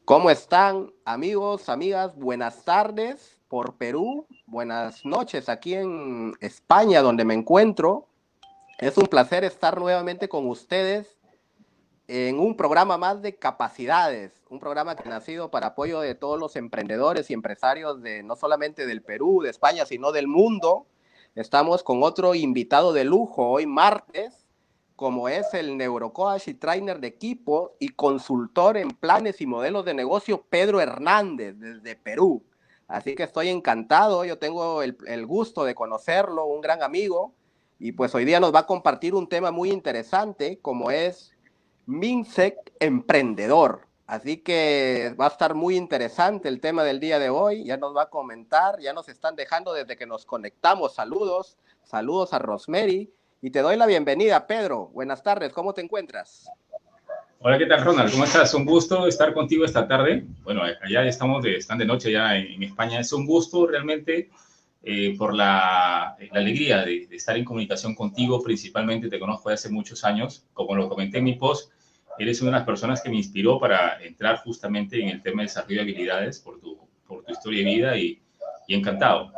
¿Cómo están, amigos, amigas? Buenas tardes por Perú, buenas noches aquí en España, donde me encuentro. Es un placer estar nuevamente con ustedes en un programa más de capacidades, un programa que ha nacido para apoyo de todos los emprendedores y empresarios de no solamente del Perú, de España, sino del mundo. Estamos con otro invitado de lujo hoy martes, como es el neurocoach y trainer de equipo y consultor en planes y modelos de negocio, Pedro Hernández, desde Perú. Así que estoy encantado, yo tengo el gusto de conocerlo, un gran amigo, y pues hoy día nos va a compartir un tema muy interesante, como es Minsec Emprendedor. Así que va a estar muy interesante el tema del día de hoy. Ya nos va a comentar, ya nos están dejando desde que nos conectamos. Saludos, saludos a Rosemary. Y te doy la bienvenida, Pedro. Buenas tardes, ¿cómo te encuentras? Hola, ¿qué tal, Ronald? ¿Cómo estás? Un gusto estar contigo esta tarde. Bueno, allá están de noche ya en España. Es un gusto realmente por la alegría de estar en comunicación contigo. Principalmente te conozco de hace muchos años. Como lo comenté en mi post, eres una de las personas que me inspiró para entrar justamente en el tema de desarrollo de habilidades por tu historia de vida y encantado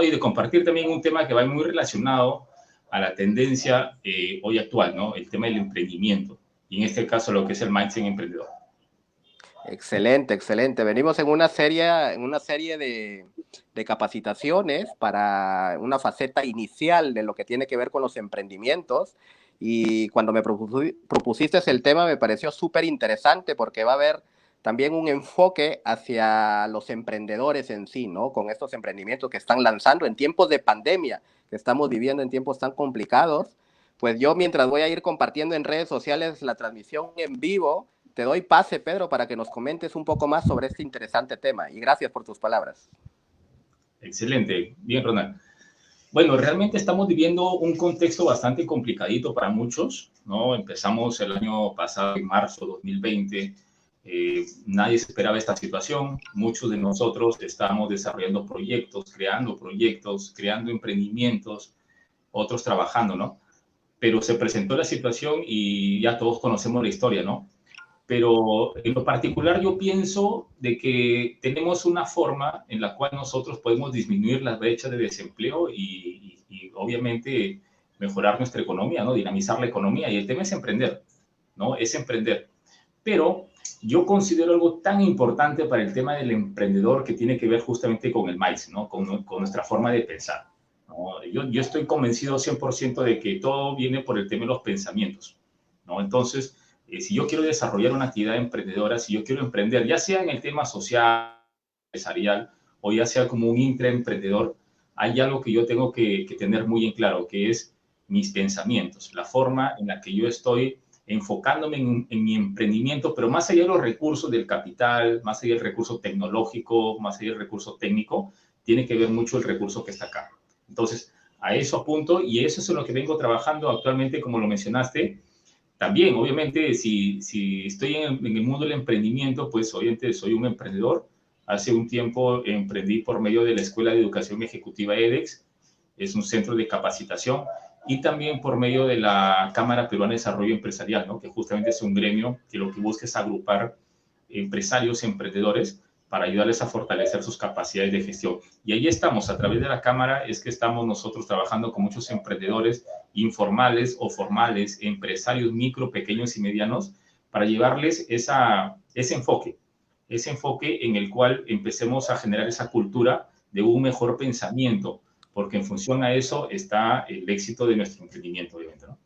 y de compartir también un tema que va muy relacionado a la tendencia hoy actual, ¿no? El tema del emprendimiento y en este caso lo que es el mindset emprendedor. Excelente, excelente. Venimos en una serie de capacitaciones para una faceta inicial de lo que tiene que ver con los emprendimientos. Y cuando me propusiste el tema me pareció súper interesante porque va a haber también un enfoque hacia los emprendedores en sí, ¿no? Con estos emprendimientos que están lanzando en tiempos de pandemia, que estamos viviendo en tiempos tan complicados. Pues yo mientras voy a ir compartiendo en redes sociales la transmisión en vivo, te doy pase, Pedro, para que nos comentes un poco más sobre este interesante tema. Y gracias por tus palabras. Excelente. Bien, Ronald. Bueno, realmente estamos viviendo un contexto bastante complicadito para muchos, ¿no? Empezamos el año pasado, en marzo de 2020. Nadie se esperaba esta situación. Muchos de nosotros estamos desarrollando proyectos, creando emprendimientos, otros trabajando, ¿no? Pero se presentó la situación y ya todos conocemos la historia, ¿no? Pero en lo particular yo pienso de que tenemos una forma en la cual nosotros podemos disminuir las brechas de desempleo y obviamente mejorar nuestra economía, ¿no? Dinamizar la economía. Y el tema es emprender, ¿no? Es emprender. Pero yo considero algo tan importante para el tema del emprendedor que tiene que ver justamente con el mindset, ¿no? Con nuestra forma de pensar, ¿no? Yo estoy convencido 100% de que todo viene por el tema de los pensamientos, ¿no? Entonces, si yo quiero desarrollar una actividad emprendedora, si yo quiero emprender, ya sea en el tema social, empresarial, o ya sea como un intraemprendedor, hay algo que yo tengo que tener muy en claro, que es mis pensamientos, la forma en la que yo estoy enfocándome en mi emprendimiento, pero más allá de los recursos del capital, más allá del recurso tecnológico, más allá del recurso técnico, tiene que ver mucho el recurso que está acá. Entonces, a eso apunto y eso es en lo que vengo trabajando actualmente, como lo mencionaste. También, obviamente, si estoy en el mundo del emprendimiento, pues obviamente soy un emprendedor. Hace un tiempo emprendí por medio de la Escuela de Educación Ejecutiva EDEX, es un centro de capacitación, y también por medio de la Cámara Peruana de Desarrollo Empresarial, ¿no? Que justamente es un gremio que lo que busca es agrupar empresarios, emprendedores, para ayudarles a fortalecer sus capacidades de gestión. Y ahí estamos, a través de la Cámara, es que estamos nosotros trabajando con muchos emprendedores informales o formales, empresarios micro, pequeños y medianos, para llevarles ese enfoque en el cual empecemos a generar esa cultura de un mejor pensamiento, porque en función a eso está el éxito de nuestro emprendimiento, obviamente, ¿no?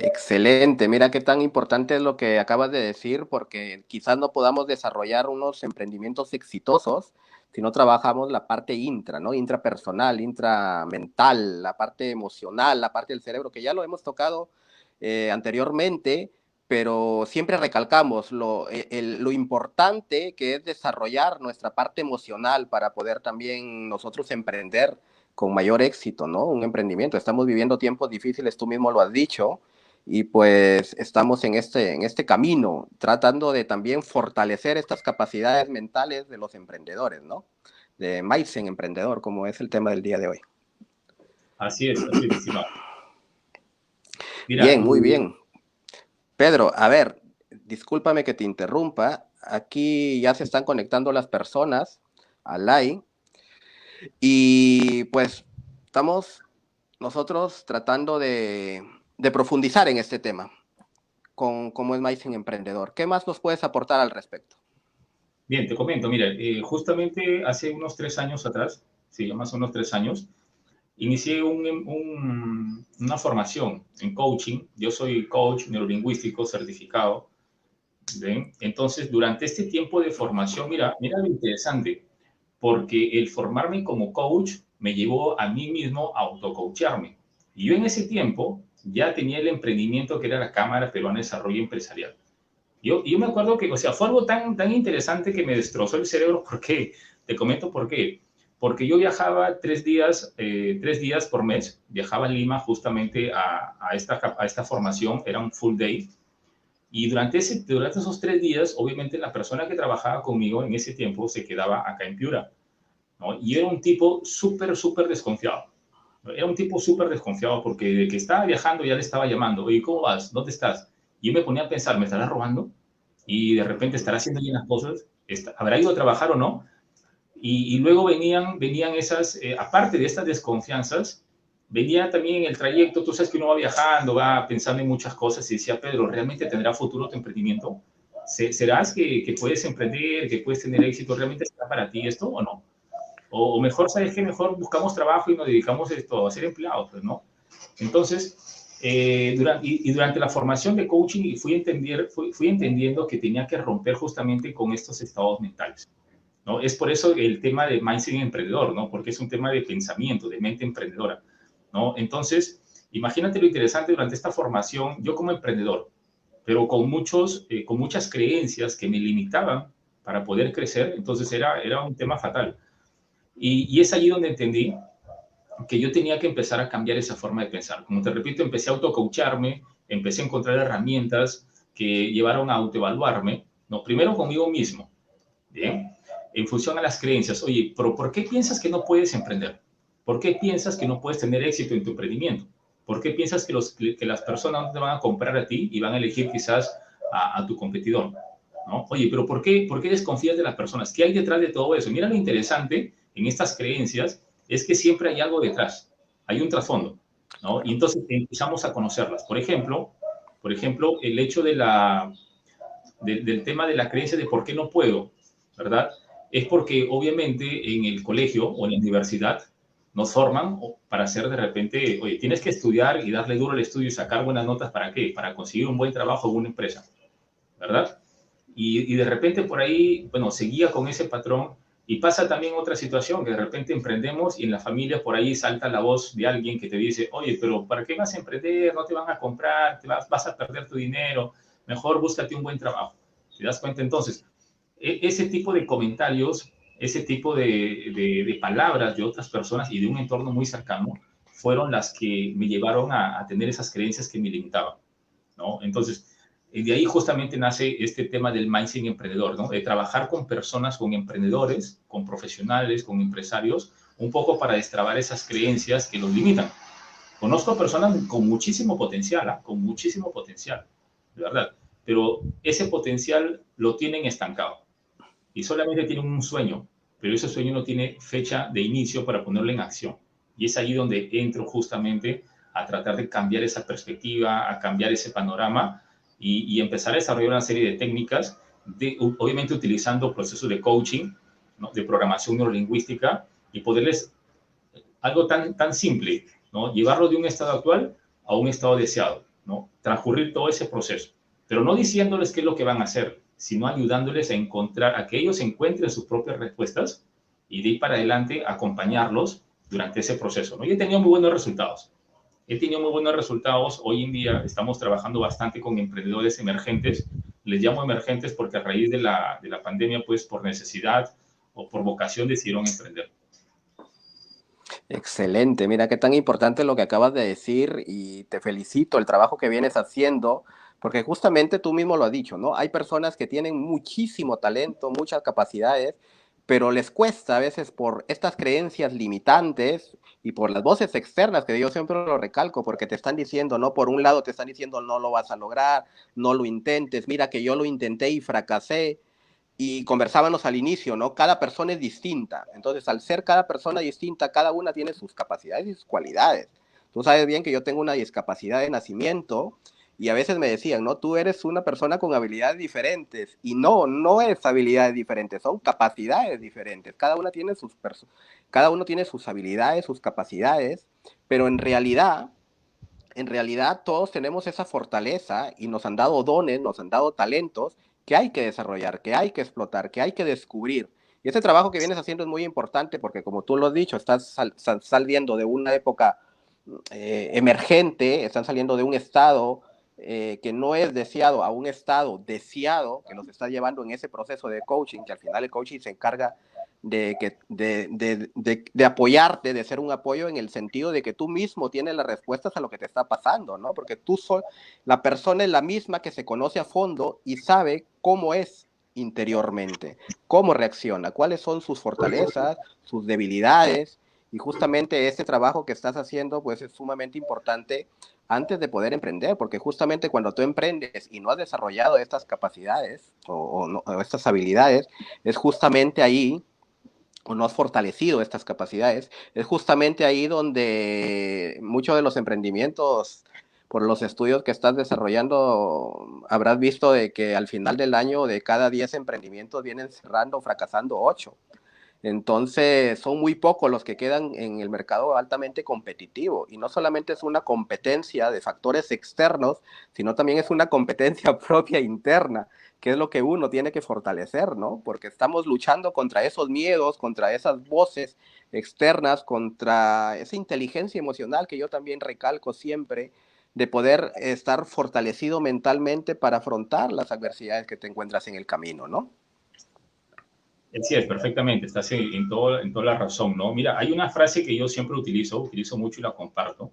Excelente, mira qué tan importante es lo que acabas de decir, porque quizás no podamos desarrollar unos emprendimientos exitosos si no trabajamos la parte intra, ¿no? Intrapersonal, intramental, la parte emocional, la parte del cerebro, que ya lo hemos tocado anteriormente, pero siempre recalcamos lo importante que es desarrollar nuestra parte emocional para poder también nosotros emprender con mayor éxito, ¿no? Un emprendimiento. Estamos viviendo tiempos difíciles, tú mismo lo has dicho, y pues estamos en este camino, tratando de también fortalecer estas capacidades mentales de los emprendedores, ¿no? De mindset emprendedor, como es el tema del día de hoy. Así es, estimado. Mira, Bien, muy bien. Pedro, a ver, discúlpame que te interrumpa. Aquí ya se están conectando las personas al live y pues estamos nosotros tratando de profundizar en este tema con cómo es Maizen Emprendedor. ¿Qué más nos puedes aportar al respecto? Bien, te comento, mira, justamente hace unos 3 años atrás, sí, más o menos 3 años, inicié una formación en coaching. Yo soy coach neurolingüístico certificado. ¿Ven? Entonces, durante este tiempo de formación, mira lo interesante, porque el formarme como coach me llevó a mí mismo a autocoacharme. Y yo en ese tiempo ya tenía el emprendimiento que era la Cámara Peruana de Desarrollo Empresarial. Yo me acuerdo que, o sea, fue algo tan interesante que me destrozó el cerebro. ¿Por qué? Te comento por qué. Porque yo viajaba 3 días por mes, viajaba a Lima justamente a esta formación, era un full day. Y durante esos 3 días, obviamente la persona que trabajaba conmigo en ese tiempo se quedaba acá en Piura, ¿no? Y era un tipo súper desconfiado. Era un tipo súper desconfiado porque de que estaba viajando ya le estaba llamando. Oye, ¿cómo vas? ¿Dónde estás? Y yo me ponía a pensar, ¿me estará robando? Y de repente estará haciendo bien las cosas. ¿Habrá ido a trabajar o no? Y luego venían esas, aparte de estas desconfianzas, venía también en el trayecto. Tú sabes que uno va viajando, va pensando en muchas cosas y decía, Pedro, ¿realmente tendrá futuro tu emprendimiento? ¿Serás que puedes emprender, que puedes tener éxito? ¿Realmente será para ti esto o no? O mejor, ¿sabes qué? Mejor buscamos trabajo y nos dedicamos a ser empleados, pues, ¿no? Entonces, durante la formación de coaching fui entendiendo que tenía que romper justamente con estos estados mentales, ¿no? Es por eso el tema de mindset emprendedor, ¿no? Porque es un tema de pensamiento, de mente emprendedora, ¿no? Entonces, imagínate lo interesante durante esta formación, yo como emprendedor, pero con muchas creencias que me limitaban para poder crecer. Entonces era un tema fatal. Y es allí donde entendí que yo tenía que empezar a cambiar esa forma de pensar. Como te repito, empecé a autocoacharme, empecé a encontrar herramientas que llevaron a autoevaluarme, ¿no? Primero conmigo mismo, ¿bien? En función a las creencias. Oye, pero ¿por qué piensas que no puedes emprender? ¿Por qué piensas que no puedes tener éxito en tu emprendimiento? ¿Por qué piensas que las personas no te van a comprar a ti y van a elegir quizás a tu competidor? ¿No? Oye, pero ¿por qué desconfías de las personas? ¿Qué hay detrás de todo eso? Mira, lo interesante en estas creencias es que siempre hay algo detrás, hay un trasfondo, ¿no? Y entonces empezamos a conocerlas. Por ejemplo, el hecho del tema de la creencia de por qué no puedo, ¿verdad? Es porque obviamente en el colegio o en la universidad nos forman para hacer de repente, oye, tienes que estudiar y darle duro al estudio y sacar buenas notas. ¿Para qué? Para conseguir un buen trabajo en una empresa, ¿verdad? Y de repente por ahí, bueno, seguía con ese patrón. Y pasa también otra situación, que de repente emprendemos y en la familia por ahí salta la voz de alguien que te dice, oye, pero ¿para qué vas a emprender? No te van a comprar, vas a perder tu dinero, mejor búscate un buen trabajo. ¿Te das cuenta? Entonces, ese tipo de comentarios, ese tipo de palabras de otras personas y de un entorno muy cercano fueron las que me llevaron a tener esas creencias que me limitaban, ¿no? Entonces, de ahí justamente nace este tema del mindset emprendedor, ¿no? De trabajar con personas, con emprendedores, con profesionales, con empresarios, un poco para destrabar esas creencias que los limitan. Conozco personas con muchísimo potencial, ¿eh? Con muchísimo potencial, de verdad, pero ese potencial lo tienen estancado y solamente tienen un sueño, pero ese sueño no tiene fecha de inicio para ponerlo en acción. Y es ahí donde entro justamente a tratar de cambiar esa perspectiva, a cambiar ese panorama y empezar a desarrollar una serie de técnicas, obviamente utilizando procesos de coaching, ¿no? De programación neurolingüística y poderles algo tan simple, ¿no? Llevarlo de un estado actual a un estado deseado, ¿no? Transcurrir todo ese proceso, pero no diciéndoles qué es lo que van a hacer, sino ayudándoles a que ellos encuentren sus propias respuestas y de ahí para adelante acompañarlos durante ese proceso, ¿no? Y he tenido muy buenos resultados. He tenido muy buenos resultados. Hoy en día estamos trabajando bastante con emprendedores emergentes. Les llamo emergentes porque a raíz de la pandemia, pues por necesidad o por vocación decidieron emprender. Excelente, mira qué tan importante lo que acabas de decir y te felicito el trabajo que vienes haciendo, porque justamente tú mismo lo has dicho, ¿no? Hay personas que tienen muchísimo talento, muchas capacidades, pero les cuesta a veces por estas creencias limitantes y por las voces externas, que yo siempre lo recalco, porque te están diciendo, no, por un lado te están diciendo no lo vas a lograr, no lo intentes, mira que yo lo intenté y fracasé, y conversábamos al inicio, ¿no? Cada persona es distinta, entonces al ser cada persona distinta, cada una tiene sus capacidades y sus cualidades. Tú sabes bien que yo tengo una discapacidad de nacimiento y a veces me decían, no, tú eres una persona con habilidades diferentes. Y no, no es habilidades diferentes, son capacidades diferentes. Cada uno tiene sus habilidades, sus capacidades, pero en realidad todos tenemos esa fortaleza y nos han dado dones, nos han dado talentos que hay que desarrollar, que hay que explotar, que hay que descubrir. Y ese trabajo que vienes haciendo es muy importante porque, como tú lo has dicho, estás saliendo de una época emergente, están saliendo de un estado que no es deseado a un estado deseado que nos está llevando en ese proceso de coaching, que al final el coaching se encarga de apoyarte, de ser un apoyo en el sentido de que tú mismo tienes las respuestas a lo que te está pasando, ¿no? Porque la persona es la misma que se conoce a fondo y sabe cómo es interiormente, cómo reacciona, cuáles son sus fortalezas, sus debilidades, y justamente este trabajo que estás haciendo pues es sumamente importante antes de poder emprender, porque justamente cuando tú emprendes y no has desarrollado estas capacidades o estas habilidades, es justamente ahí, o no has fortalecido estas capacidades, es justamente ahí donde muchos de los emprendimientos, por los estudios que estás desarrollando, habrás visto de que al final del año de cada 10 emprendimientos vienen cerrando o fracasando 8. Entonces, son muy pocos los que quedan en el mercado altamente competitivo. Y no solamente es una competencia de factores externos, sino también es una competencia propia interna, que es lo que uno tiene que fortalecer, ¿no? Porque estamos luchando contra esos miedos, contra esas voces externas, contra esa inteligencia emocional que yo también recalco siempre, de poder estar fortalecido mentalmente para afrontar las adversidades que te encuentras en el camino, ¿no? Sí, es perfectamente, estás en toda la razón, ¿no? Mira, hay una frase que yo siempre utilizo mucho y la comparto,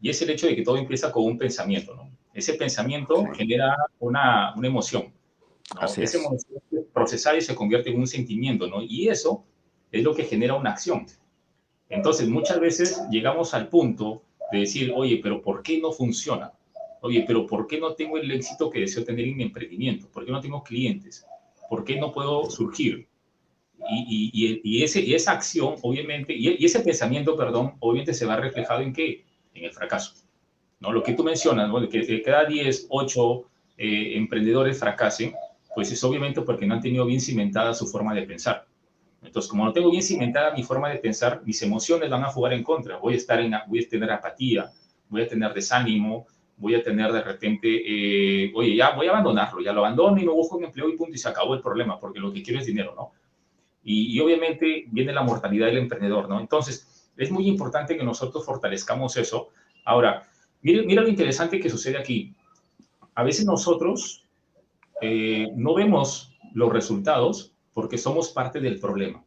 y es el hecho de que todo empieza con un pensamiento, ¿no? Ese pensamiento Sí, genera una emoción, ¿no? así Esa es. emoción se procesa y se convierte en un sentimiento, ¿no? Y eso es lo que genera una acción. Entonces, muchas veces llegamos al punto de decir, oye, pero ¿por qué no funciona? Oye, pero ¿por qué no tengo el éxito que deseo tener en mi emprendimiento? ¿Por qué no tengo clientes? ¿Por qué no puedo surgir? Y esa acción, obviamente, y ese pensamiento, perdón, obviamente se va reflejado en qué? En el fracaso, ¿no? Lo que tú mencionas, ¿no? Que cada 10, 8 emprendedores fracasen, pues es obviamente porque no han tenido bien cimentada su forma de pensar. Entonces, como no tengo bien cimentada mi forma de pensar, mis emociones van a jugar en contra. Voy a tener apatía, voy a tener desánimo, voy a tener de repente, oye, ya voy a abandonarlo, ya lo abandono y no busco un empleo y punto, y se acabó el problema, porque lo que quiero es dinero, ¿no? Y obviamente viene la mortalidad del emprendedor, ¿no? Entonces, es muy importante que nosotros fortalezcamos eso. Ahora, mira lo interesante que sucede aquí. A veces nosotros no vemos los resultados porque somos parte del problema.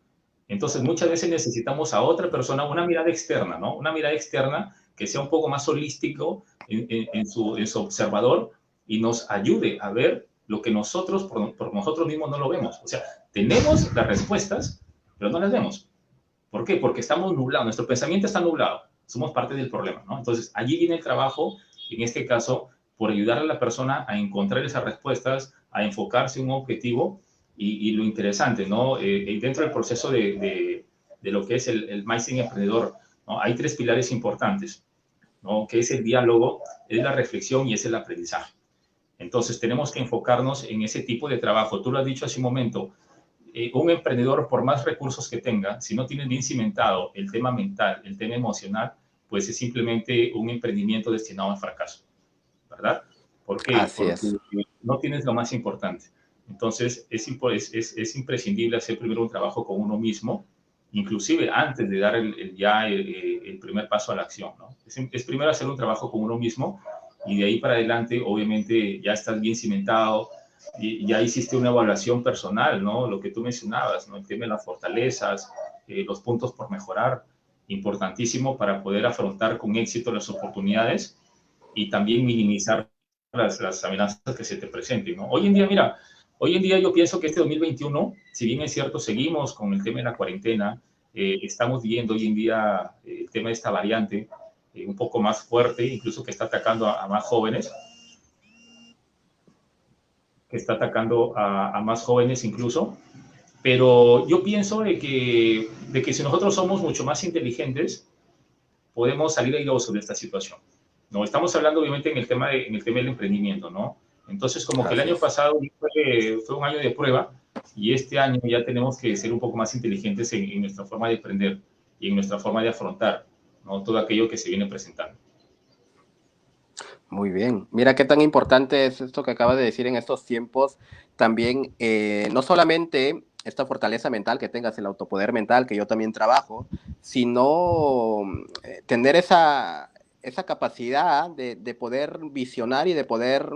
Entonces, muchas veces necesitamos a otra persona, una mirada externa, ¿no? Una mirada externa que sea un poco más holístico en su observador y nos ayude a ver lo que nosotros, por nosotros mismos, no lo vemos. O sea, tenemos las respuestas, pero no las vemos. ¿Por qué? Porque estamos nublados, nuestro pensamiento está nublado, somos parte del problema, ¿no? Entonces, allí viene el trabajo, en este caso, por ayudar a la persona a encontrar esas respuestas, a enfocarse en un objetivo y lo interesante, ¿no? Dentro del proceso de lo que es el mindset emprendedor, ¿no? Hay tres pilares importantes, ¿no? Que es el diálogo, es la reflexión y es el aprendizaje. Entonces, tenemos que enfocarnos en ese tipo de trabajo. Tú lo has dicho hace un momento, un emprendedor, por más recursos que tenga, si no tiene bien cimentado el tema mental, el tema emocional, pues es simplemente un emprendimiento destinado al fracaso, ¿verdad? ¿Por qué? Así Porque es. no tienes lo más importante. Entonces, es imprescindible hacer primero un trabajo con uno mismo, inclusive antes de dar el primer paso a la acción, ¿no? Es primero hacer un trabajo con uno mismo y de ahí para adelante, obviamente, ya estás bien cimentado, y ya hiciste una evaluación personal, ¿no? Lo que tú mencionabas, ¿no? El tema de las fortalezas, los puntos por mejorar, importantísimo para poder afrontar con éxito las oportunidades y también minimizar las amenazas que se te presenten, ¿no? Hoy en día, mira, Hoy en día yo pienso que este 2021, si bien es cierto, seguimos con el tema de la cuarentena, estamos viendo hoy en día el tema de esta variante un poco más fuerte, incluso que está atacando a más jóvenes, a más jóvenes incluso. Pero yo pienso de que si nosotros somos mucho más inteligentes, podemos salir airosos de esta situación. ¿No? Estamos hablando obviamente en el tema del emprendimiento, ¿no? Entonces, como que el Así año es. pasado fue un año de prueba y este año ya tenemos que ser un poco más inteligentes en nuestra forma de emprender y en nuestra forma de afrontar, ¿no? Todo aquello que se viene presentando. Muy bien. Mira qué tan importante es esto que acabas de decir en estos tiempos. También, no solamente esta fortaleza mental que tengas, el autopoder mental, que yo también trabajo, sino tener esa capacidad de poder visionar y de poder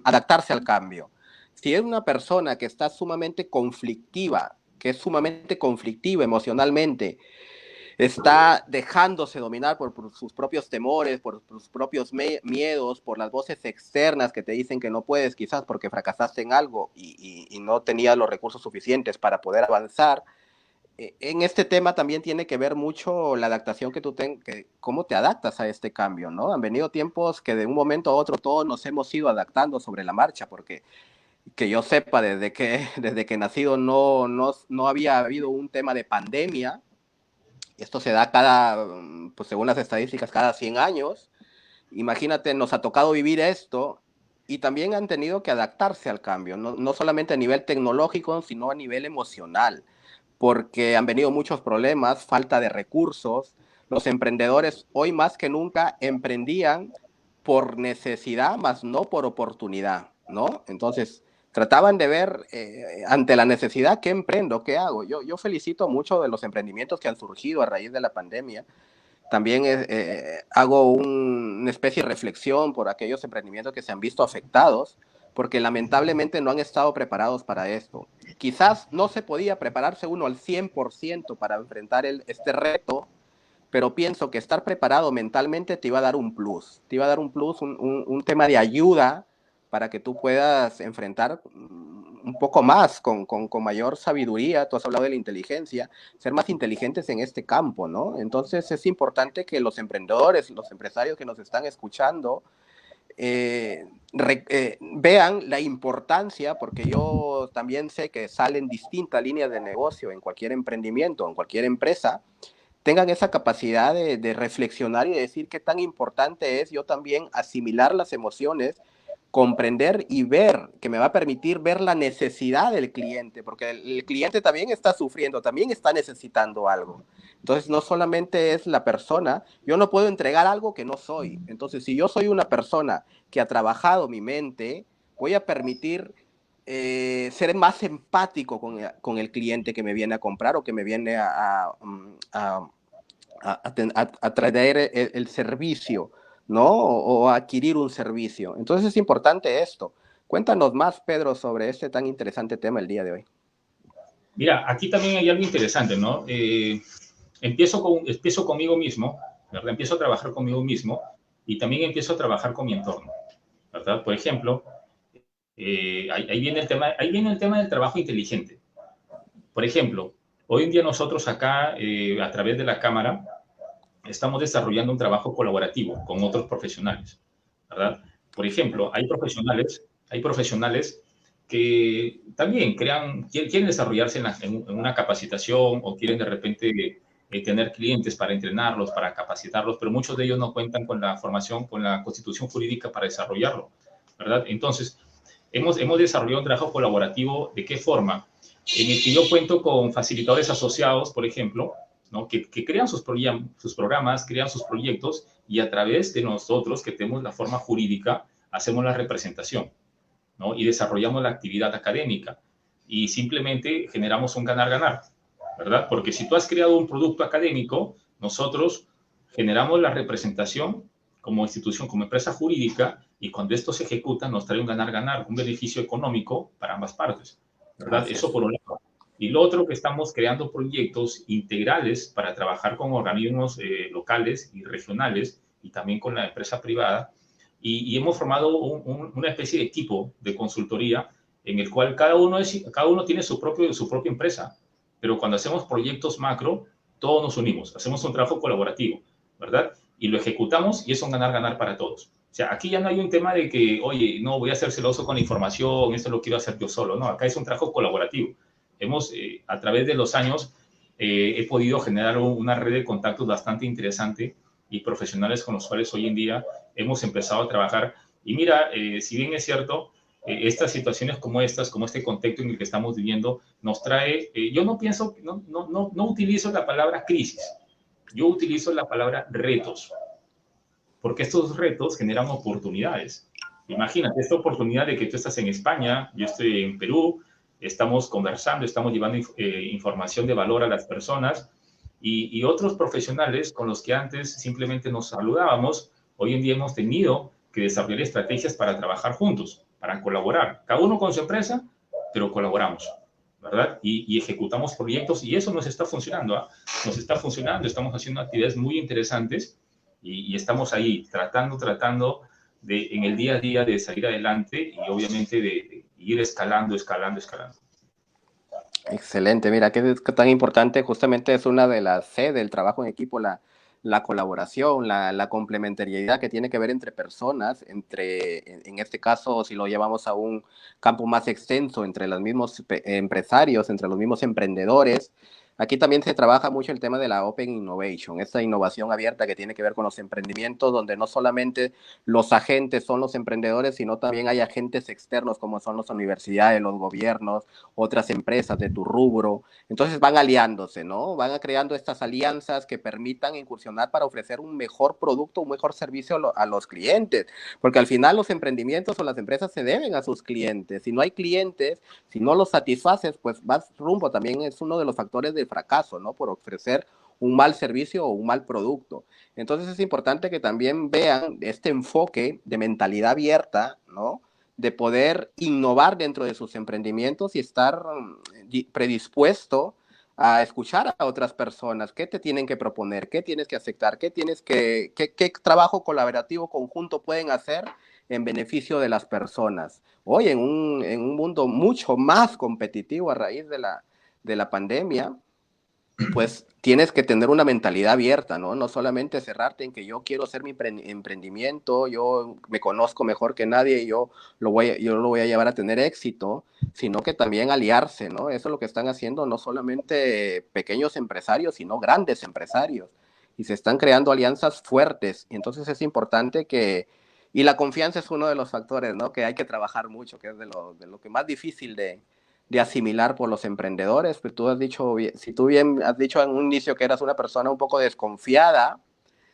adaptarse al cambio. Si es una persona que está sumamente conflictiva, que es sumamente conflictiva emocionalmente, está dejándose dominar por sus propios temores, por sus propios miedos, por las voces externas que te dicen que no puedes, quizás porque fracasaste en algo y no tenías los recursos suficientes para poder avanzar. En este tema también tiene que ver mucho la adaptación que tú tengas, cómo te adaptas a este cambio, ¿no? Han venido tiempos que de un momento a otro todos nos hemos ido adaptando sobre la marcha, porque que yo sepa, desde que nacido no había habido un tema de pandemia. Esto se da pues según las estadísticas, cada 100 años. Imagínate, nos ha tocado vivir esto y también han tenido que adaptarse al cambio, no solamente a nivel tecnológico, sino a nivel emocional, porque han venido muchos problemas, falta de recursos. Los emprendedores hoy más que nunca emprendían por necesidad, más no por oportunidad, ¿no? Entonces, trataban de ver ante la necesidad, ¿qué emprendo? ¿Qué hago? Yo felicito mucho de los emprendimientos que han surgido a raíz de la pandemia. También hago una especie de reflexión por aquellos emprendimientos que se han visto afectados, porque lamentablemente no han estado preparados para esto. Quizás no se podía prepararse uno al 100% para enfrentar este reto, pero pienso que estar preparado mentalmente te iba a dar un plus, te iba a dar un plus, un tema de ayuda para que tú puedas enfrentar un poco más, con mayor sabiduría. Tú has hablado de la inteligencia, ser más inteligentes en este campo, ¿no? Entonces es importante que los emprendedores, los empresarios que nos están escuchando, vean la importancia, porque yo también sé que salen distintas líneas de negocio en cualquier emprendimiento, en cualquier empresa, tengan esa capacidad de reflexionar y de decir qué tan importante es yo también asimilar las emociones, comprender y ver, que me va a permitir ver la necesidad del cliente, porque el cliente también está sufriendo, también está necesitando algo. Entonces, no solamente es la persona, yo no puedo entregar algo que no soy. Entonces, si yo soy una persona que ha trabajado mi mente, voy a permitir ser más empático con el cliente que me viene a comprar o que me viene a traer el servicio, ¿no? O a adquirir un servicio. Entonces es importante esto. Cuéntanos más, Pedro, sobre este tan interesante tema el día de hoy. Mira, aquí también hay algo interesante, ¿no? Empiezo conmigo mismo, ¿verdad? Empiezo a trabajar conmigo mismo y también empiezo a trabajar con mi entorno, ¿verdad? Por ejemplo, ahí viene el tema del trabajo inteligente. Por ejemplo, hoy en día nosotros acá, a través de la Cámara, estamos desarrollando un trabajo colaborativo con otros profesionales, ¿verdad? Por ejemplo, hay profesionales que también quieren desarrollarse en una capacitación o quieren de repente tener clientes para entrenarlos, para capacitarlos, pero muchos de ellos no cuentan con la formación, con la constitución jurídica para desarrollarlo, ¿verdad? Entonces, hemos desarrollado un trabajo colaborativo. ¿De qué forma? En el que yo cuento con facilitadores asociados, por ejemplo, ¿no? que crean sus programas, crean sus proyectos y a través de nosotros, que tenemos la forma jurídica, hacemos la representación, ¿no? Y desarrollamos la actividad académica y simplemente generamos un ganar-ganar, ¿verdad? Porque si tú has creado un producto académico, nosotros generamos la representación como institución, como empresa jurídica, y cuando esto se ejecuta nos trae un ganar-ganar, un beneficio económico para ambas partes, ¿verdad? Así Eso es. por un lado. Y lo otro, que estamos creando proyectos integrales para trabajar con organismos locales y regionales y también con la empresa privada. Y hemos formado una especie de equipo de consultoría en el cual cada uno tiene su propia empresa, pero cuando hacemos proyectos macro, todos nos unimos, hacemos un trabajo colaborativo, ¿verdad? Y lo ejecutamos y es un ganar-ganar para todos. O sea, aquí ya no hay un tema de que, oye, no, voy a ser celoso con la información, esto lo quiero hacer yo solo. No, acá es un trabajo colaborativo. A través de los años, he podido generar una red de contactos bastante interesante y profesionales con los cuales hoy en día hemos empezado a trabajar. Y mira, si bien es cierto, estas situaciones como estas, como este contexto en el que estamos viviendo, nos trae, yo no pienso, no utilizo la palabra crisis, yo utilizo la palabra retos, porque estos retos generan oportunidades. Imagínate esta oportunidad de que tú estás en España, yo estoy en Perú, estamos conversando, estamos llevando información de valor a las personas y otros profesionales con los que antes simplemente nos saludábamos, hoy en día hemos tenido que desarrollar estrategias para trabajar juntos, para colaborar, cada uno con su empresa, pero colaboramos, ¿verdad? Y ejecutamos proyectos y eso nos está funcionando, ¿eh? Nos está funcionando, estamos haciendo actividades muy interesantes y estamos ahí tratando de, en el día a día de salir adelante y obviamente de ir escalando. Excelente, mira, que es tan importante, justamente es una de las C del trabajo en equipo, la colaboración, la complementariedad que tiene que ver entre personas, en este caso, si lo llevamos a un campo más extenso, entre los mismos empresarios, entre los mismos emprendedores. Aquí también se trabaja mucho el tema de la Open Innovation, esta innovación abierta que tiene que ver con los emprendimientos, donde no solamente los agentes son los emprendedores, sino también hay agentes externos como son las universidades, los gobiernos, otras empresas de tu rubro. Entonces van aliándose, ¿no? Van creando estas alianzas que permitan incursionar para ofrecer un mejor producto, un mejor servicio a los clientes. Porque al final los emprendimientos o las empresas se deben a sus clientes. Si no hay clientes, si no los satisfaces, pues vas rumbo. También es uno de los factores de fracaso, ¿no? Por ofrecer un mal servicio o un mal producto. Entonces es importante que también vean este enfoque de mentalidad abierta, ¿no? De poder innovar dentro de sus emprendimientos y estar predispuesto a escuchar a otras personas, qué te tienen que proponer, qué tienes que aceptar, qué trabajo colaborativo conjunto pueden hacer en beneficio de las personas. Hoy en un mundo mucho más competitivo a raíz de la pandemia, pues tienes que tener una mentalidad abierta, ¿no? No solamente cerrarte en que yo quiero hacer mi emprendimiento, yo me conozco mejor que nadie y yo lo voy a llevar a tener éxito, sino que también aliarse, ¿no? Eso es lo que están haciendo no solamente pequeños empresarios, sino grandes empresarios. Y se están creando alianzas fuertes. Y entonces es importante y la confianza es uno de los factores, ¿no? Que hay que trabajar mucho, que es de lo que más difícil de asimilar por los emprendedores. Pues tú has dicho, si tú bien has dicho en un inicio que eras una persona un poco desconfiada,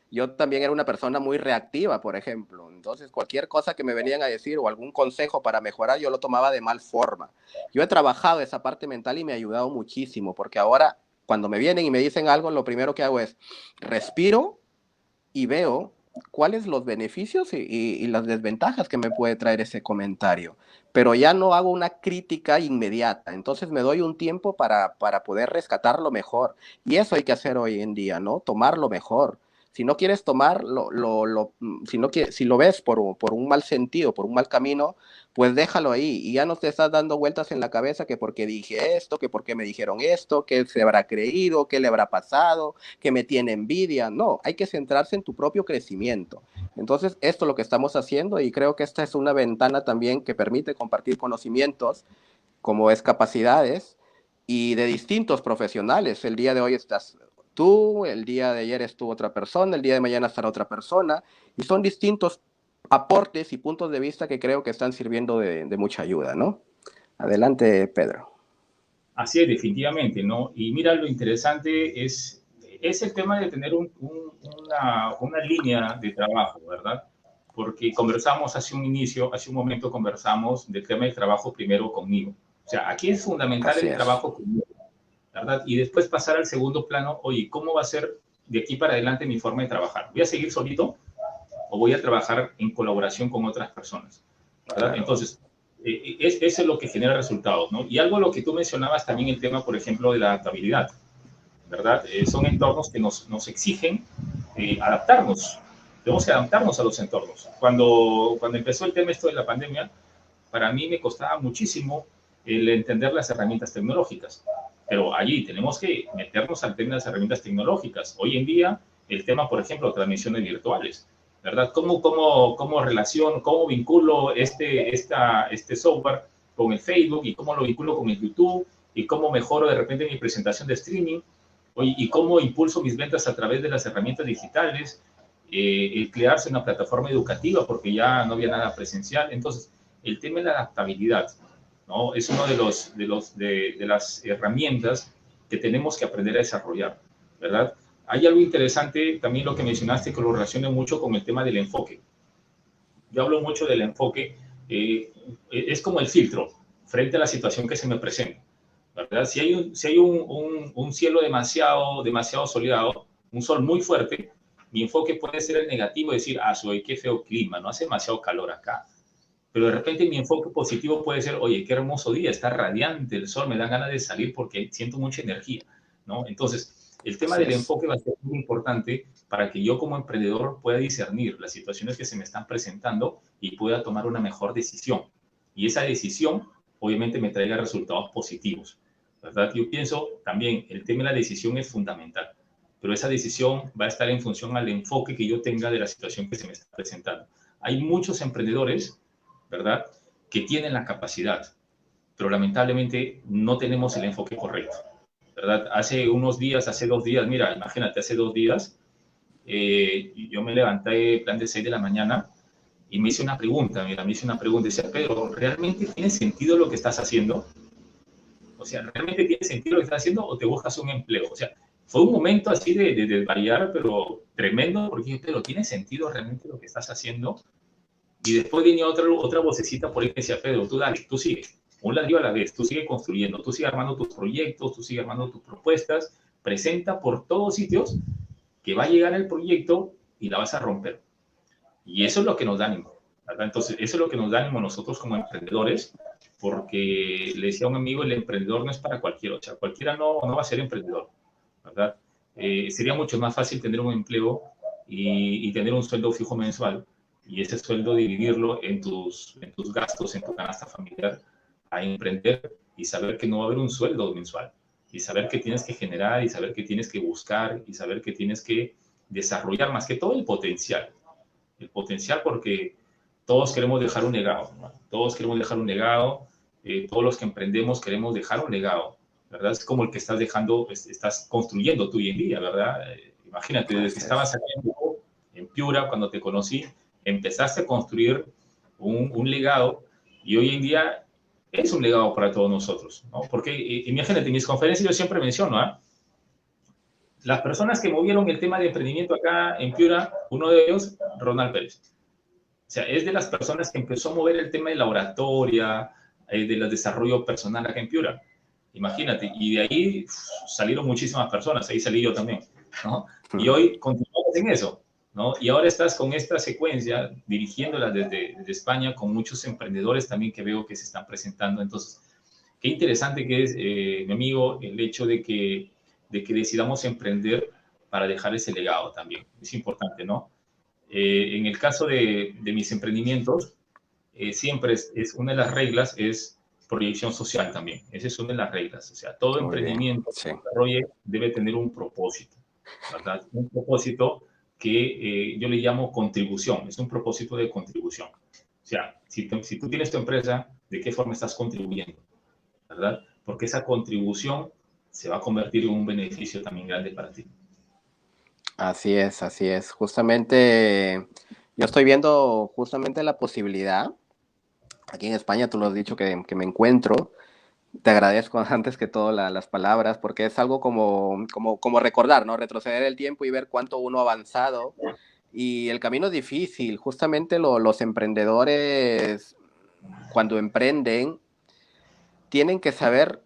yo también era una persona muy reactiva, por ejemplo. Entonces, cualquier cosa que me venían a decir o algún consejo para mejorar, yo lo tomaba de mal forma. Yo he trabajado esa parte mental y me ha ayudado muchísimo, porque ahora, cuando me vienen y me dicen algo, lo primero que hago es respiro y veo cuáles los beneficios y las desventajas que me puede traer ese comentario. Pero ya no hago una crítica inmediata, entonces me doy un tiempo para poder rescatarlo mejor. Y eso hay que hacer hoy en día, ¿no? Tomarlo mejor. Si no quieres tomar, si lo ves por un mal sentido, por un mal camino, pues déjalo ahí y ya no te estás dando vueltas en la cabeza que porque dije esto, que porque me dijeron esto, que se habrá creído, que le habrá pasado, que me tiene envidia. No, hay que centrarse en tu propio crecimiento. Entonces, esto es lo que estamos haciendo y creo que esta es una ventana también que permite compartir conocimientos como es capacidades y de distintos profesionales. El día de hoy estás tú, el día de ayer estuvo otra persona, el día de mañana estará otra persona y son distintos aportes y puntos de vista que creo que están sirviendo de mucha ayuda, ¿no? Adelante, Pedro. Así es, definitivamente, ¿no? Y mira, lo interesante es el tema de tener una línea de trabajo, ¿verdad? Porque conversamos hace un momento conversamos del tema del trabajo primero conmigo. O sea, aquí es fundamental Así el es. trabajo conmigo, ¿verdad? Y después pasar al segundo plano, oye, ¿cómo va a ser de aquí para adelante mi forma de trabajar? ¿Voy a seguir solito o voy a trabajar en colaboración con otras personas? ¿Verdad? Claro. Entonces, eso es lo que genera resultados, ¿no? Y algo lo que tú mencionabas también el tema, por ejemplo, de la adaptabilidad, ¿verdad? Son entornos que nos exigen adaptarnos. Tenemos que adaptarnos a los entornos. Cuando empezó el tema esto de la pandemia, para mí me costaba muchísimo el entender las herramientas tecnológicas. Pero allí tenemos que meternos al tema de las herramientas tecnológicas. Hoy en día, el tema, por ejemplo, transmisiones virtuales, ¿verdad? ¿Cómo relaciono, cómo vinculo este software con el Facebook y cómo lo vinculo con el YouTube y cómo mejoro de repente mi presentación de streaming y cómo impulso mis ventas a través de las herramientas digitales, el crearse una plataforma educativa porque ya no había nada presencial? Entonces, el tema de la adaptabilidad, ¿no? Es uno de las herramientas que tenemos que aprender a desarrollar, ¿verdad? Hay algo interesante también lo que mencionaste que lo relaciona mucho con el tema del enfoque. Yo hablo mucho del enfoque, es como el filtro frente a la situación que se me presenta, ¿verdad? Si hay un cielo demasiado soleado, un sol muy fuerte, mi enfoque puede ser el negativo, decir, soy qué feo clima, no hace demasiado calor acá. Pero de repente mi enfoque positivo puede ser, oye, qué hermoso día, está radiante el sol, me da ganas de salir porque siento mucha energía, ¿no? Entonces, el tema Así del es. enfoque va a ser muy importante para que yo como emprendedor pueda discernir las situaciones que se me están presentando y pueda tomar una mejor decisión. Y esa decisión, obviamente, me traiga resultados positivos, ¿verdad? Yo pienso también, el tema de la decisión es fundamental, pero esa decisión va a estar en función al enfoque que yo tenga de la situación que se me está presentando. Hay muchos emprendedores, ¿verdad?, que tienen la capacidad, pero lamentablemente no tenemos el enfoque correcto, ¿verdad? Hace 2 días, mira, imagínate, hace 2 días, yo me levanté plan de 6 de la mañana y me hice una pregunta, mira, me hice una pregunta, decía, Pedro, ¿realmente tiene sentido lo que estás haciendo? O sea, ¿realmente tiene sentido lo que estás haciendo o te buscas un empleo? O sea, fue un momento así de variar, pero tremendo, porque Pedro, ¿tiene sentido realmente lo que estás haciendo? Y después venía otra vocecita por ahí que decía, Pedro, tú dale, tú sigue, un ladrillo a la vez, tú sigue construyendo, tú sigue armando tus proyectos, tú sigue armando tus propuestas, presenta por todos sitios que va a llegar el proyecto y la vas a romper. Y eso es lo que nos da ánimo, ¿verdad? Entonces, eso es lo que nos da ánimo nosotros como emprendedores, porque le decía a un amigo, el emprendedor no es para cualquiera, o sea, cualquiera no va a ser emprendedor, ¿verdad? Sería mucho más fácil tener un empleo y tener un sueldo fijo mensual y ese sueldo dividirlo en tus gastos, en tu canasta familiar, a emprender y saber que no va a haber un sueldo mensual y saber que tienes que generar y saber que tienes que buscar y saber que tienes que desarrollar más que todo el potencial porque todos queremos dejar un legado, ¿no? Todos queremos dejar un legado, todos los que emprendemos queremos dejar un legado, ¿verdad? Es como el que estás dejando, estás construyendo tú hoy en día, ¿verdad? Imagínate, desde que Así estabas es. aquí en Piura, cuando te conocí, empezaste a construir un legado y hoy en día es un legado para todos nosotros, ¿no? Porque imagínate, en mis conferencias yo siempre menciono, ¿eh? Las personas que movieron el tema de emprendimiento acá en Piura, uno de ellos, Ronald Pérez. O sea, es de las personas que empezó a mover el tema de la oratoria, del desarrollo personal acá en Piura. Imagínate, y de ahí salieron muchísimas personas, ahí salí yo también, ¿no? Y hoy continuamos en eso, ¿no? Y ahora estás con esta secuencia, dirigiéndola desde España, con muchos emprendedores también que veo que se están presentando. Entonces, qué interesante que es, mi amigo, el hecho de que decidamos emprender para dejar ese legado también. Es importante, ¿no? En el caso de mis emprendimientos, siempre es una de las reglas es proyección social también. Esa es una de las reglas. O sea, todo Muy bien, emprendimiento que sí. desarrolle debe tener un propósito, ¿verdad? Un propósito que yo le llamo contribución. Es un propósito de contribución. O sea, si tú tienes tu empresa, ¿de qué forma estás contribuyendo? ¿Verdad? Porque esa contribución se va a convertir en un beneficio también grande para ti. Así es, así es. Justamente, yo estoy viendo justamente la posibilidad, aquí en España, tú lo has dicho, que me encuentro. Te agradezco antes que todo las palabras, porque es algo como recordar, ¿no? Retroceder el tiempo y ver cuánto uno ha avanzado. Y el camino es difícil. Justamente los emprendedores, cuando emprenden, tienen que saber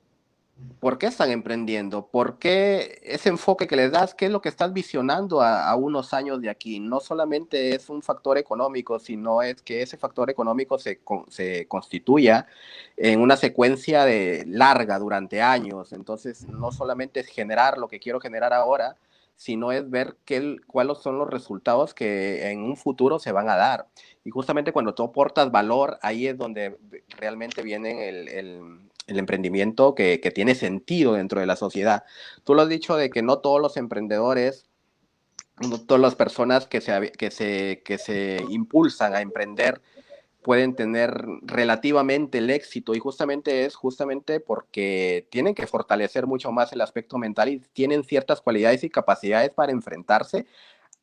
por qué están emprendiendo, por qué ese enfoque que les das, qué es lo que estás visionando a unos años de aquí. No solamente es un factor económico, sino es que ese factor económico se constituya en una secuencia larga durante años. Entonces, no solamente es generar lo que quiero generar ahora, sino es ver cuáles son los resultados que en un futuro se van a dar. Y justamente cuando tú aportas valor, ahí es donde realmente viene el emprendimiento que tiene sentido dentro de la sociedad. Tú lo has dicho de que no todos los emprendedores, no todas las personas que se impulsan a emprender pueden tener relativamente el éxito, y justamente porque tienen que fortalecer mucho más el aspecto mental y tienen ciertas cualidades y capacidades para enfrentarse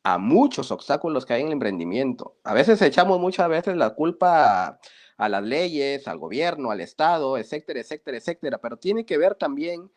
a muchos obstáculos que hay en el emprendimiento. A veces echamos muchas veces la culpa a las leyes, al gobierno, al Estado, etcétera, etcétera, etcétera, pero tiene que ver también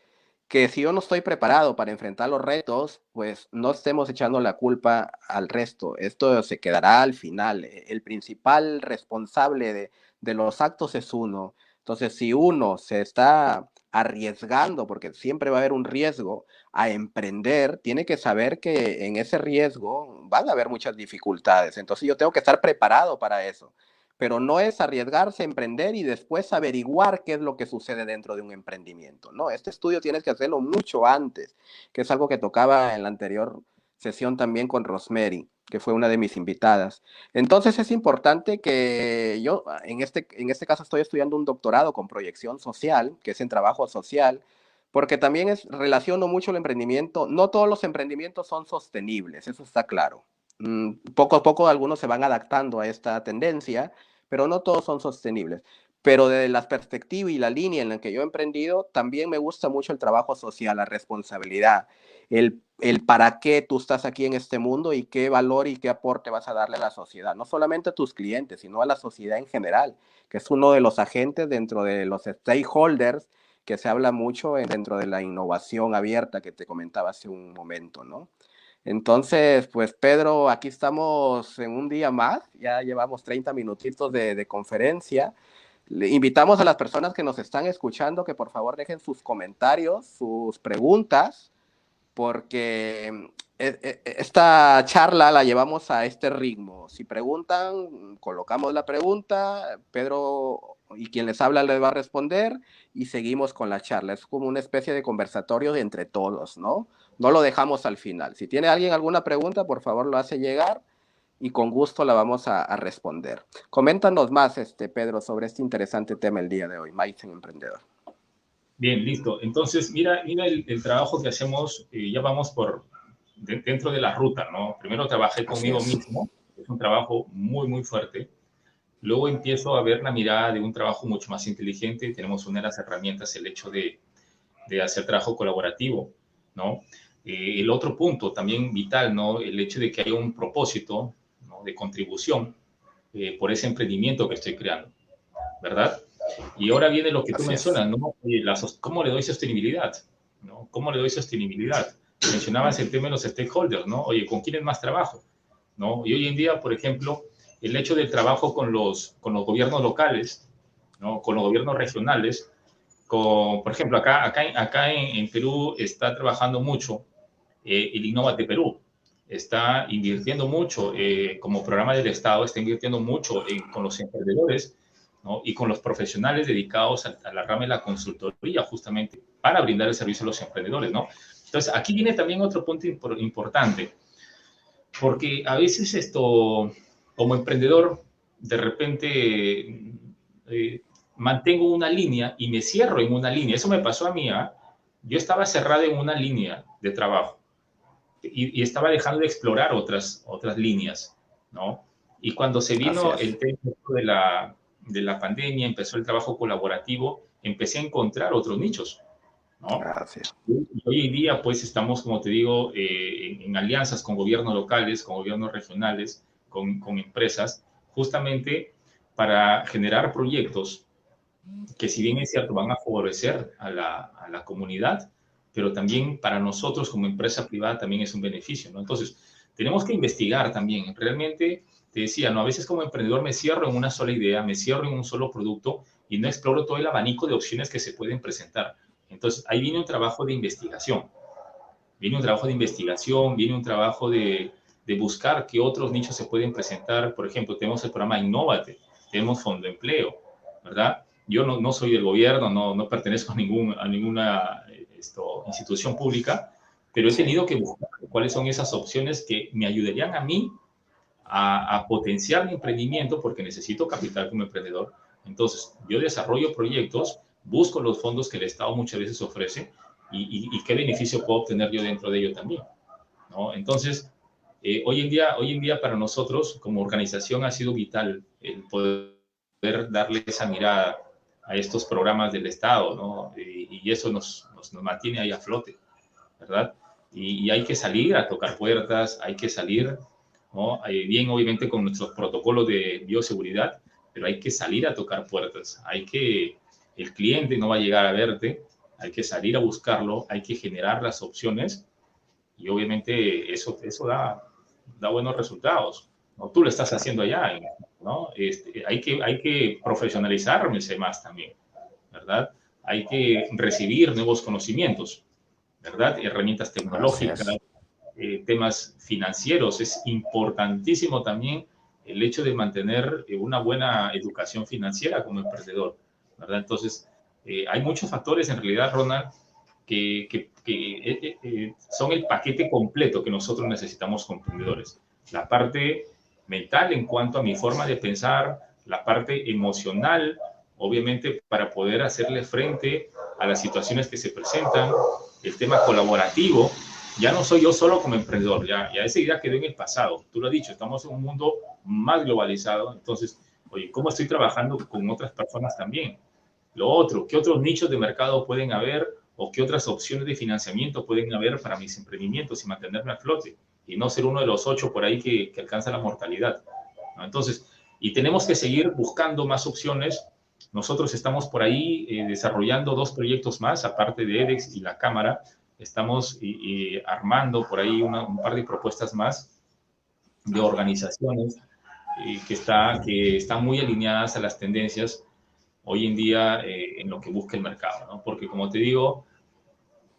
que si yo no estoy preparado para enfrentar los retos, pues no estemos echando la culpa al resto. Esto se quedará al final. El principal responsable de los actos es uno. Entonces, si uno se está arriesgando, porque siempre va a haber un riesgo, a emprender, tiene que saber que en ese riesgo van a haber muchas dificultades. Entonces, yo tengo que estar preparado para eso. Pero no es arriesgarse a emprender y después averiguar qué es lo que sucede dentro de un emprendimiento, ¿no? Este estudio tienes que hacerlo mucho antes, que es algo que tocaba en la anterior sesión también con Rosemary, que fue una de mis invitadas. Entonces es importante que yo, en este caso estoy estudiando un doctorado con proyección social, que es en trabajo social, porque también relaciono mucho el emprendimiento. No todos los emprendimientos son sostenibles, eso está claro. Poco a poco algunos se van adaptando a esta tendencia, pero no todos son sostenibles. Pero de la perspectiva y la línea en la que yo he emprendido, también me gusta mucho el trabajo social, la responsabilidad, el para qué tú estás aquí en este mundo y qué valor y qué aporte vas a darle a la sociedad, no solamente a tus clientes, sino a la sociedad en general, que es uno de los agentes dentro de los stakeholders que se habla mucho dentro de la innovación abierta que te comentaba hace un momento, ¿no? Entonces, pues Pedro, aquí estamos en un día más, ya llevamos 30 minutitos de conferencia. Le invitamos a las personas que nos están escuchando que por favor dejen sus comentarios, sus preguntas, porque esta charla la llevamos a este ritmo. Si preguntan, colocamos la pregunta, Pedro y quien les habla les va a responder y seguimos con la charla. Es como una especie de conversatorio de entre todos, ¿no? No lo dejamos al final. Si tiene alguien alguna pregunta, por favor lo hace llegar y con gusto la vamos a responder. Coméntanos más, Pedro, sobre este interesante tema el día de hoy, Mindset Emprendedor. Bien, listo. Entonces, mira el trabajo que hacemos, ya vamos dentro de la ruta, ¿no? Primero trabajé conmigo mismo, es un trabajo muy, muy fuerte. Luego empiezo a ver la mirada de un trabajo mucho más inteligente. Tenemos una de las herramientas, el hecho de hacer trabajo colaborativo, ¿no? El otro punto también vital, ¿no? El hecho de que haya un propósito, ¿no? De contribución por ese emprendimiento que estoy creando, ¿verdad? Y ahora viene lo que tú mencionas, ¿no? ¿Cómo le doy sostenibilidad? ¿No? ¿Cómo le doy sostenibilidad? Mencionabas el tema de los stakeholders, ¿no? Oye, ¿con quiénes más trabajo? ¿No? Y hoy en día, por ejemplo, el hecho del trabajo con los gobiernos locales, ¿no? Con los gobiernos regionales, por ejemplo, acá en Perú está trabajando mucho el Innovate Perú. Está invirtiendo mucho como programa del Estado, está invirtiendo mucho con los emprendedores, ¿no? Y con los profesionales dedicados a la rama de la consultoría, justamente para brindar el servicio a los emprendedores, ¿no? Entonces, aquí viene también otro punto importante, porque a veces como emprendedor, de repente mantengo una línea y me cierro en una línea. Eso me pasó a mí, ¿eh? Yo estaba cerrado en una línea de trabajo y estaba dejando de explorar otras líneas, ¿no? Y cuando se vino el tema de la pandemia, empezó el trabajo colaborativo, empecé a encontrar otros nichos, ¿no? Gracias. Y hoy en día, pues, estamos, como te digo, en alianzas con gobiernos locales, con gobiernos regionales, con empresas, justamente para generar proyectos que, si bien es cierto, van a favorecer a la comunidad, pero también para nosotros como empresa privada también es un beneficio, ¿no? Entonces, tenemos que investigar también. Realmente, te decía, ¿no? A veces como emprendedor me cierro en una sola idea, me cierro en un solo producto y no exploro todo el abanico de opciones que se pueden presentar. Entonces, ahí viene un trabajo de investigación. Viene un trabajo de investigación, viene un trabajo de buscar qué otros nichos se pueden presentar. Por ejemplo, tenemos el programa Innovate, tenemos Fondo Empleo, ¿verdad? Yo no soy del gobierno, no pertenezco a ninguna institución pública, pero he Sí, tenido que buscar cuáles son esas opciones que me ayudarían a mí a potenciar mi emprendimiento porque necesito capital como emprendedor. Entonces, yo desarrollo proyectos, busco los fondos que el Estado muchas veces ofrece y qué beneficio puedo obtener yo dentro de ello también, ¿no? Entonces, hoy en día para nosotros como organización ha sido vital el poder darle esa mirada a estos programas del Estado, ¿no? Y eso nos mantiene ahí a flote, ¿verdad? Y hay que salir a tocar puertas, hay que salir, ¿no? Bien, obviamente con nuestros protocolos de bioseguridad, pero hay que salir a tocar puertas, el cliente no va a llegar a verte, hay que salir a buscarlo, hay que generar las opciones y obviamente eso da buenos resultados, ¿no? Tú lo estás haciendo allá, ¿no? Hay que profesionalizarse más también, ¿verdad? Hay que recibir nuevos conocimientos, ¿verdad? Herramientas así tecnológicas, es. temas financieros. Es importantísimo también el hecho de mantener una buena educación financiera como emprendedor, ¿verdad? Entonces, hay muchos factores en realidad, Ronald, que son el paquete completo que nosotros necesitamos como emprendedores. La parte mental en cuanto a mi forma de pensar, la parte emocional, obviamente para poder hacerle frente a las situaciones que se presentan, el tema colaborativo. Ya no soy yo solo como emprendedor, ya esa idea quedó en el pasado. Tú lo has dicho, estamos en un mundo más globalizado, entonces, oye, ¿cómo estoy trabajando con otras personas también? Lo otro, ¿qué otros nichos de mercado pueden haber o qué otras opciones de financiamiento pueden haber para mis emprendimientos y mantenerme a flote y no ser uno de los 8 por ahí que alcanza la mortalidad, ¿no? Entonces, y tenemos que seguir buscando más opciones. Nosotros estamos por ahí desarrollando 2 proyectos más, aparte de EDEX y la Cámara. Estamos armando por ahí un par de propuestas más de organizaciones que están muy alineadas a las tendencias hoy en día en lo que busca el mercado, ¿no? Porque como te digo,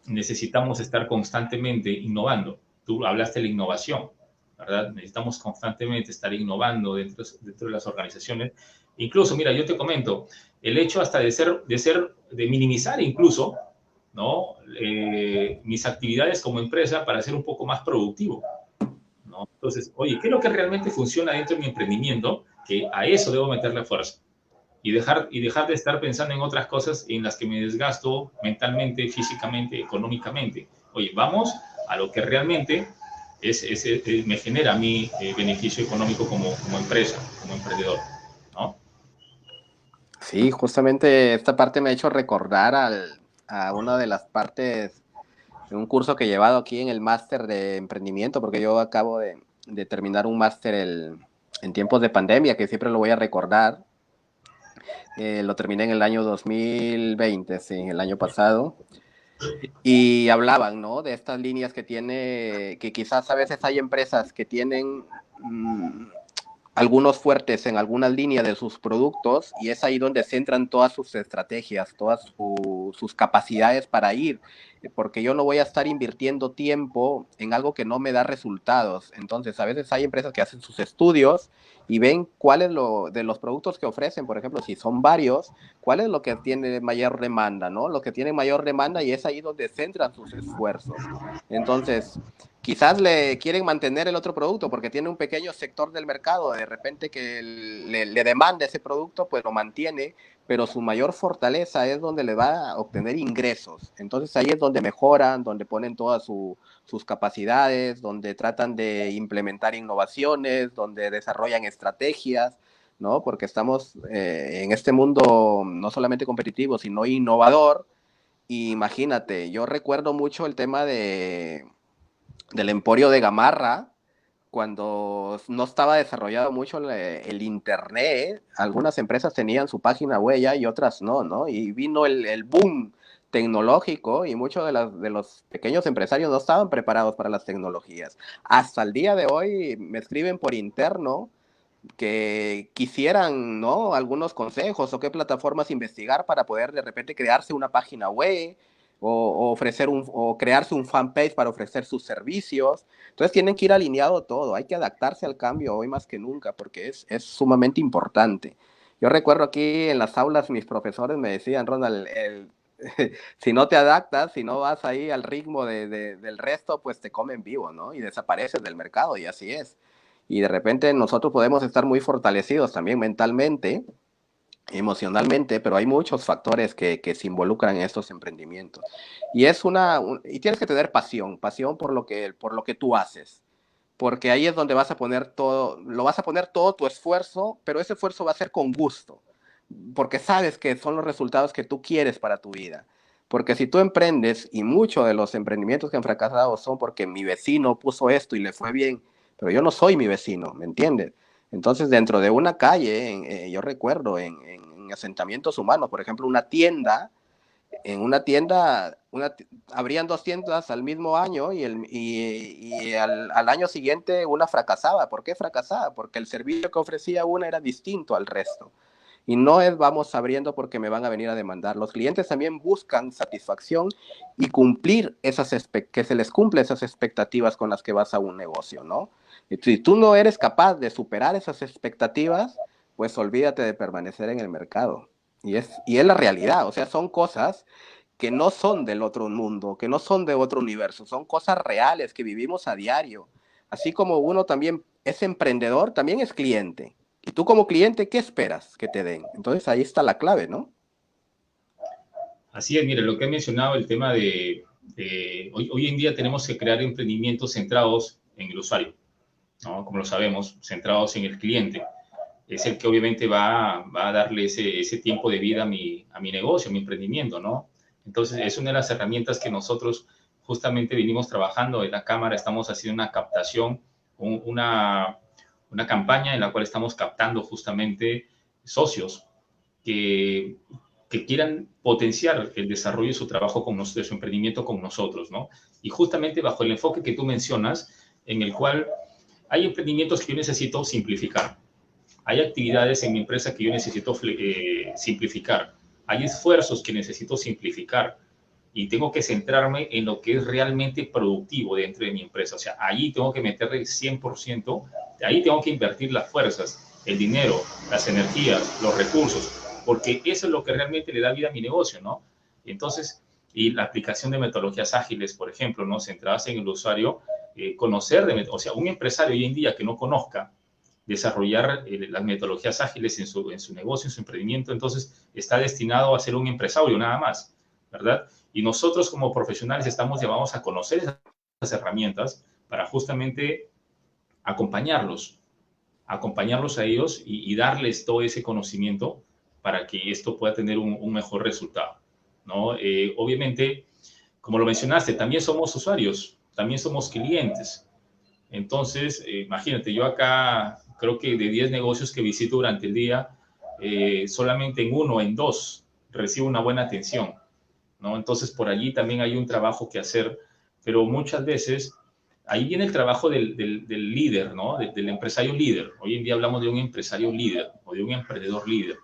necesitamos estar constantemente innovando. Tú hablaste de la innovación, ¿verdad? Necesitamos constantemente estar innovando dentro de las organizaciones. Incluso, mira, yo te comento, el hecho hasta de minimizar incluso, ¿no? Mis actividades como empresa para ser un poco más productivo, ¿no? Entonces, oye, ¿qué es lo que realmente funciona dentro de mi emprendimiento? Que a eso debo meterle fuerza y dejar de estar pensando en otras cosas en las que me desgasto mentalmente, físicamente, económicamente. Oye, vamos a lo que realmente me genera a mí beneficio económico como empresa, como emprendedor, ¿no? Sí, justamente esta parte me ha hecho recordar a una de las partes de un curso que he llevado aquí en el máster de emprendimiento, porque yo acabo de terminar un máster en tiempos de pandemia, que siempre lo voy a recordar. Lo terminé en el año 2020, sí, el año pasado. Y hablaban, ¿no? De estas líneas que tiene, que quizás a veces hay empresas que tienen algunos fuertes en algunas líneas de sus productos y es ahí donde centran todas sus estrategias, todas sus capacidades para ir, porque yo no voy a estar invirtiendo tiempo en algo que no me da resultados. Entonces, a veces hay empresas que hacen sus estudios y ven cuál es lo de los productos que ofrecen, por ejemplo, si son varios, cuál es lo que tiene mayor demanda, ¿no? Lo que tiene mayor demanda y es ahí donde centran sus esfuerzos. Entonces, quizás le quieren mantener el otro producto porque tiene un pequeño sector del mercado, de repente que le demanda ese producto, pues lo mantiene, pero su mayor fortaleza es donde le va a obtener ingresos. Entonces ahí es donde mejoran, donde ponen todas sus capacidades, donde tratan de implementar innovaciones, donde desarrollan estrategias, ¿no? Porque estamos en este mundo no solamente competitivo, sino innovador. Y imagínate, yo recuerdo mucho el tema del Emporio de Gamarra, cuando no estaba desarrollado mucho el Internet, algunas empresas tenían su página web ya y otras no, ¿no? Y vino el boom tecnológico y muchos de los pequeños empresarios no estaban preparados para las tecnologías. Hasta el día de hoy me escriben por interno que quisieran, ¿no? Algunos consejos o qué plataformas investigar para poder de repente crearse una página web o ofrecer o crearse un fanpage para ofrecer sus servicios. Entonces tienen que ir alineado todo, hay que adaptarse al cambio hoy más que nunca porque es sumamente importante. Yo recuerdo aquí en las aulas mis profesores me decían, Ronald, Si no te adaptas, si no vas ahí al ritmo del resto, pues te comen vivo, ¿no? Y desapareces del mercado, y así es. Y de repente nosotros podemos estar muy fortalecidos también mentalmente, emocionalmente, pero hay muchos factores que se involucran en estos emprendimientos. Y y tienes que tener pasión, pasión por lo que tú haces, porque ahí es donde vas a poner todo, lo vas a poner todo tu esfuerzo, pero ese esfuerzo va a ser con gusto, porque sabes que son los resultados que tú quieres para tu vida. Porque si tú emprendes, y muchos de los emprendimientos que han fracasado son porque mi vecino puso esto y le fue bien, pero yo no soy mi vecino, ¿me entiendes? Entonces, dentro de una calle, yo recuerdo en asentamientos humanos, por ejemplo, en una tienda, abrían dos tiendas al mismo año y al año siguiente una fracasaba. ¿Por qué fracasaba? Porque el servicio que ofrecía una era distinto al resto. Y no es vamos abriendo porque me van a venir a demandar. Los clientes también buscan satisfacción y cumplir que se les cumple esas expectativas con las que vas a un negocio, ¿no? Y si tú no eres capaz de superar esas expectativas, pues olvídate de permanecer en el mercado. Y es la realidad, o sea, son cosas que no son del otro mundo, que no son de otro universo, son cosas reales que vivimos a diario. Así como uno también es emprendedor, también es cliente. Y tú como cliente, ¿qué esperas que te den? Entonces ahí está la clave, ¿no? Así es, mire, lo que he mencionado, el tema hoy en día tenemos que crear emprendimientos centrados en el usuario, ¿no? Como lo sabemos, centrados en el cliente. Es el que obviamente va a darle ese tiempo de vida a mi negocio, a mi emprendimiento, ¿no? Entonces, es una de las herramientas que nosotros justamente venimos trabajando en la Cámara. Estamos haciendo una captación, una campaña en la cual estamos captando justamente socios que, que quieran potenciar el desarrollo de su trabajo con nosotros, de su emprendimiento con nosotros, ¿no? Y justamente bajo el enfoque que tú mencionas, en el cual hay emprendimientos que yo necesito simplificar. Hay actividades en mi empresa que yo necesito simplificar. Hay esfuerzos que necesito simplificar y tengo que centrarme en lo que es realmente productivo dentro de mi empresa. O sea, ahí tengo que meterle 100%, ahí tengo que invertir las fuerzas, el dinero, las energías, los recursos, porque eso es lo que realmente le da vida a mi negocio, ¿no? Entonces, y la aplicación de metodologías ágiles, por ejemplo, ¿no? Centradas en el usuario, o sea, un empresario hoy en día que no conozca desarrollar las metodologías ágiles en su negocio, en su emprendimiento, entonces está destinado a ser un empresario nada más, ¿verdad? Y nosotros como profesionales estamos llamados a conocer esas herramientas para justamente acompañarlos, acompañarlos a ellos y darles todo ese conocimiento para que esto pueda tener un mejor resultado, ¿no? Obviamente, como lo mencionaste, también somos usuarios, también somos clientes. Entonces, imagínate, yo acá creo que de 10 negocios que visito durante el día, solamente en uno, en dos, recibo una buena atención, ¿no? Entonces, por allí también hay un trabajo que hacer, pero muchas veces ahí viene el trabajo del líder, ¿no? Del empresario líder. Hoy en día hablamos de un empresario líder o de un emprendedor líder,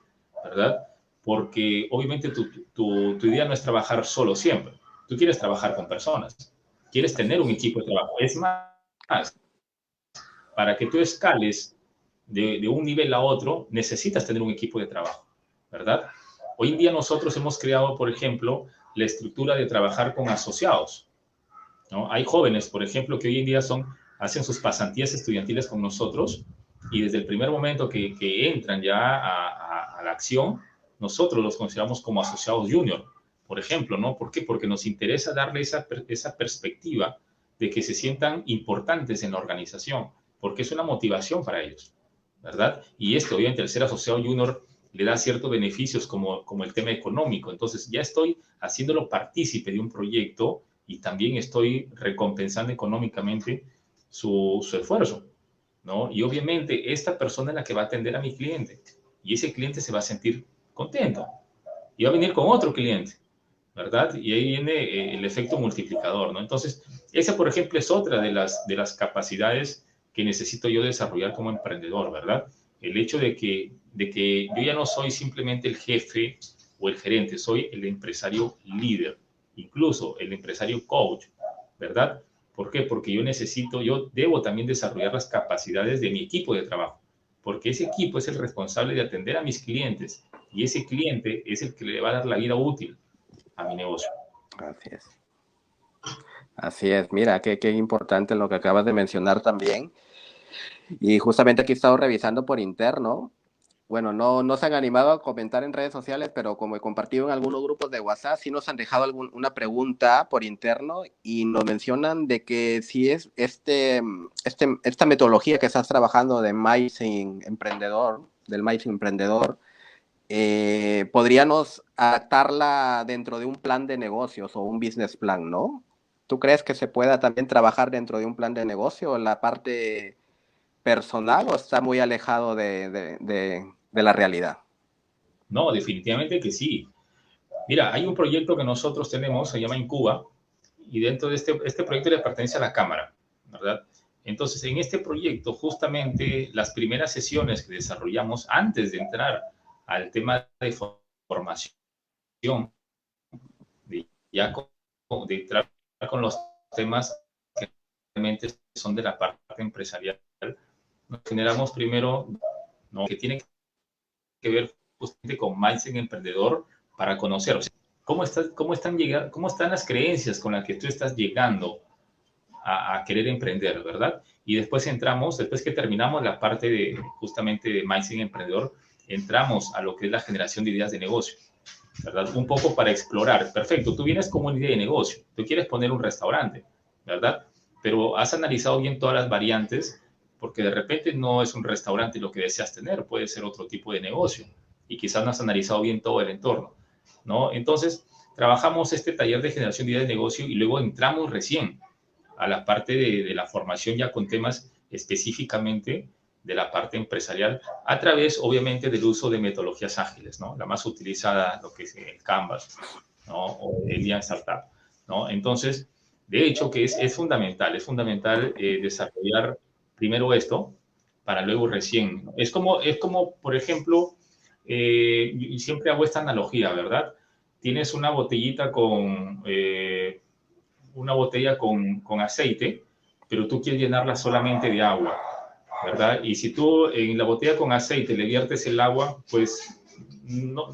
¿verdad? Porque obviamente tu idea no es trabajar solo siempre. Tú quieres trabajar con personas, quieres Así tener un es. equipo de trabajo. Es más, para que tú escales de un nivel a otro, necesitas tener un equipo de trabajo, ¿verdad? Hoy en día nosotros hemos creado, por ejemplo, la estructura de trabajar con asociados, ¿no? Hay jóvenes, por ejemplo, que hoy en día hacen sus pasantías estudiantiles con nosotros y desde el primer momento que entran ya a la acción, nosotros los consideramos como asociados junior, por ejemplo, ¿no? ¿Por qué? Porque nos interesa darle esa perspectiva de que se sientan importantes en la organización, porque es una motivación para ellos, ¿verdad? Y esto, obviamente, el ser asociado junior le da ciertos beneficios como el tema económico. Entonces, ya estoy haciéndolo partícipe de un proyecto y también estoy recompensando económicamente su esfuerzo, ¿no? Y obviamente esta persona es la que va a atender a mi cliente y ese cliente se va a sentir contento y va a venir con otro cliente, ¿verdad? Y ahí viene el efecto multiplicador, ¿no? Entonces, esa, por ejemplo, es otra de las capacidades que necesito yo desarrollar como emprendedor, ¿verdad? El hecho de que yo ya no soy simplemente el jefe o el gerente, soy el empresario líder, incluso el empresario coach, ¿verdad? ¿Por qué? Porque yo debo también desarrollar las capacidades de mi equipo de trabajo, porque ese equipo es el responsable de atender a mis clientes y ese cliente es el que le va a dar la vida útil. a mi negocio. Así es. Así es. Mira, qué importante lo que acabas de mencionar también. Y justamente aquí he estado revisando por interno. Bueno, no se han animado a comentar en redes sociales, pero como he compartido en algunos grupos de WhatsApp, sí nos han dejado una pregunta por interno y nos mencionan de que si es esta metodología que estás trabajando de Mindset Emprendedor, del Mindset Emprendedor, podríamos adaptarla dentro de un plan de negocios o un business plan, ¿no? ¿Tú crees que se pueda también trabajar dentro de un plan de negocio la parte personal o está muy alejado de la realidad? No, definitivamente que sí. Mira, hay un proyecto que nosotros tenemos, se llama Incuba, y dentro de este proyecto le pertenece a la Cámara, ¿verdad? Entonces, en este proyecto, justamente las primeras sesiones que desarrollamos antes de entrar al tema de formación, de, ya de entrar con los temas que realmente son de la parte empresarial, nos generamos primero, ¿no?, que tiene que ver justamente con mindset emprendedor para conocer, o sea, cómo están las creencias con las que tú estás llegando a querer emprender, ¿verdad? Y después entramos, después que terminamos la parte de justamente de mindset emprendedor, entramos a lo que es la generación de ideas de negocio, ¿verdad? Un poco para explorar. Perfecto, tú vienes con una idea de negocio, tú quieres poner un restaurante, ¿verdad? Pero has analizado bien todas las variantes, porque de repente no es un restaurante lo que deseas tener, puede ser otro tipo de negocio, y quizás no has analizado bien todo el entorno, ¿no? Entonces, trabajamos este taller de generación de ideas de negocio y luego entramos recién a la parte de la formación ya con temas específicamente de la parte empresarial a través, obviamente, del uso de metodologías ágiles, ¿no? La más utilizada, lo que es el Canvas, ¿no? O el Lean Startup, ¿no? Entonces, de hecho, que es fundamental desarrollar primero esto para luego recién, ¿no? Es como, por ejemplo, y siempre hago esta analogía, ¿verdad? Tienes una botella con aceite, pero tú quieres llenarla solamente de agua, ¿verdad? Y si tú en la botella con aceite le viertes el agua, pues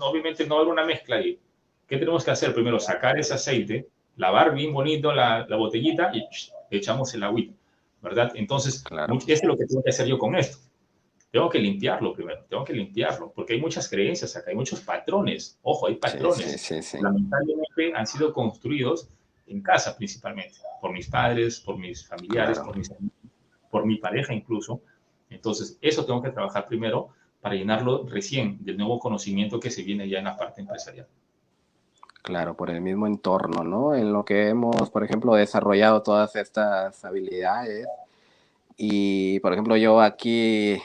obviamente no va a haber una mezcla ahí. ¿Qué tenemos que hacer? Primero, sacar ese aceite, lavar bien bonito la botellita y echamos el agüita, ¿verdad? Entonces, Claro. eso es lo que tengo que hacer yo con esto. Tengo que limpiarlo primero, tengo que limpiarlo, porque hay muchas creencias acá, hay muchos patrones. Ojo, hay Sí, sí, patrones. sí, sí. Lamentablemente han sido construidos en casa principalmente, por mis padres, por mis familiares, Claro. por mi pareja incluso. Entonces, eso tengo que trabajar primero para llenarlo recién del nuevo conocimiento que se viene ya en la parte empresarial. Claro, por el mismo entorno, ¿no? En lo que hemos, por ejemplo, desarrollado todas estas habilidades. Y, por ejemplo, yo aquí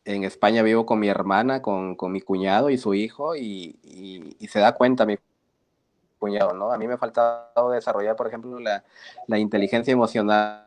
en España vivo con mi hermana, con mi cuñado y su hijo, y se da cuenta mi cuñado, ¿no? A mí me ha faltado desarrollar, por ejemplo, la inteligencia emocional.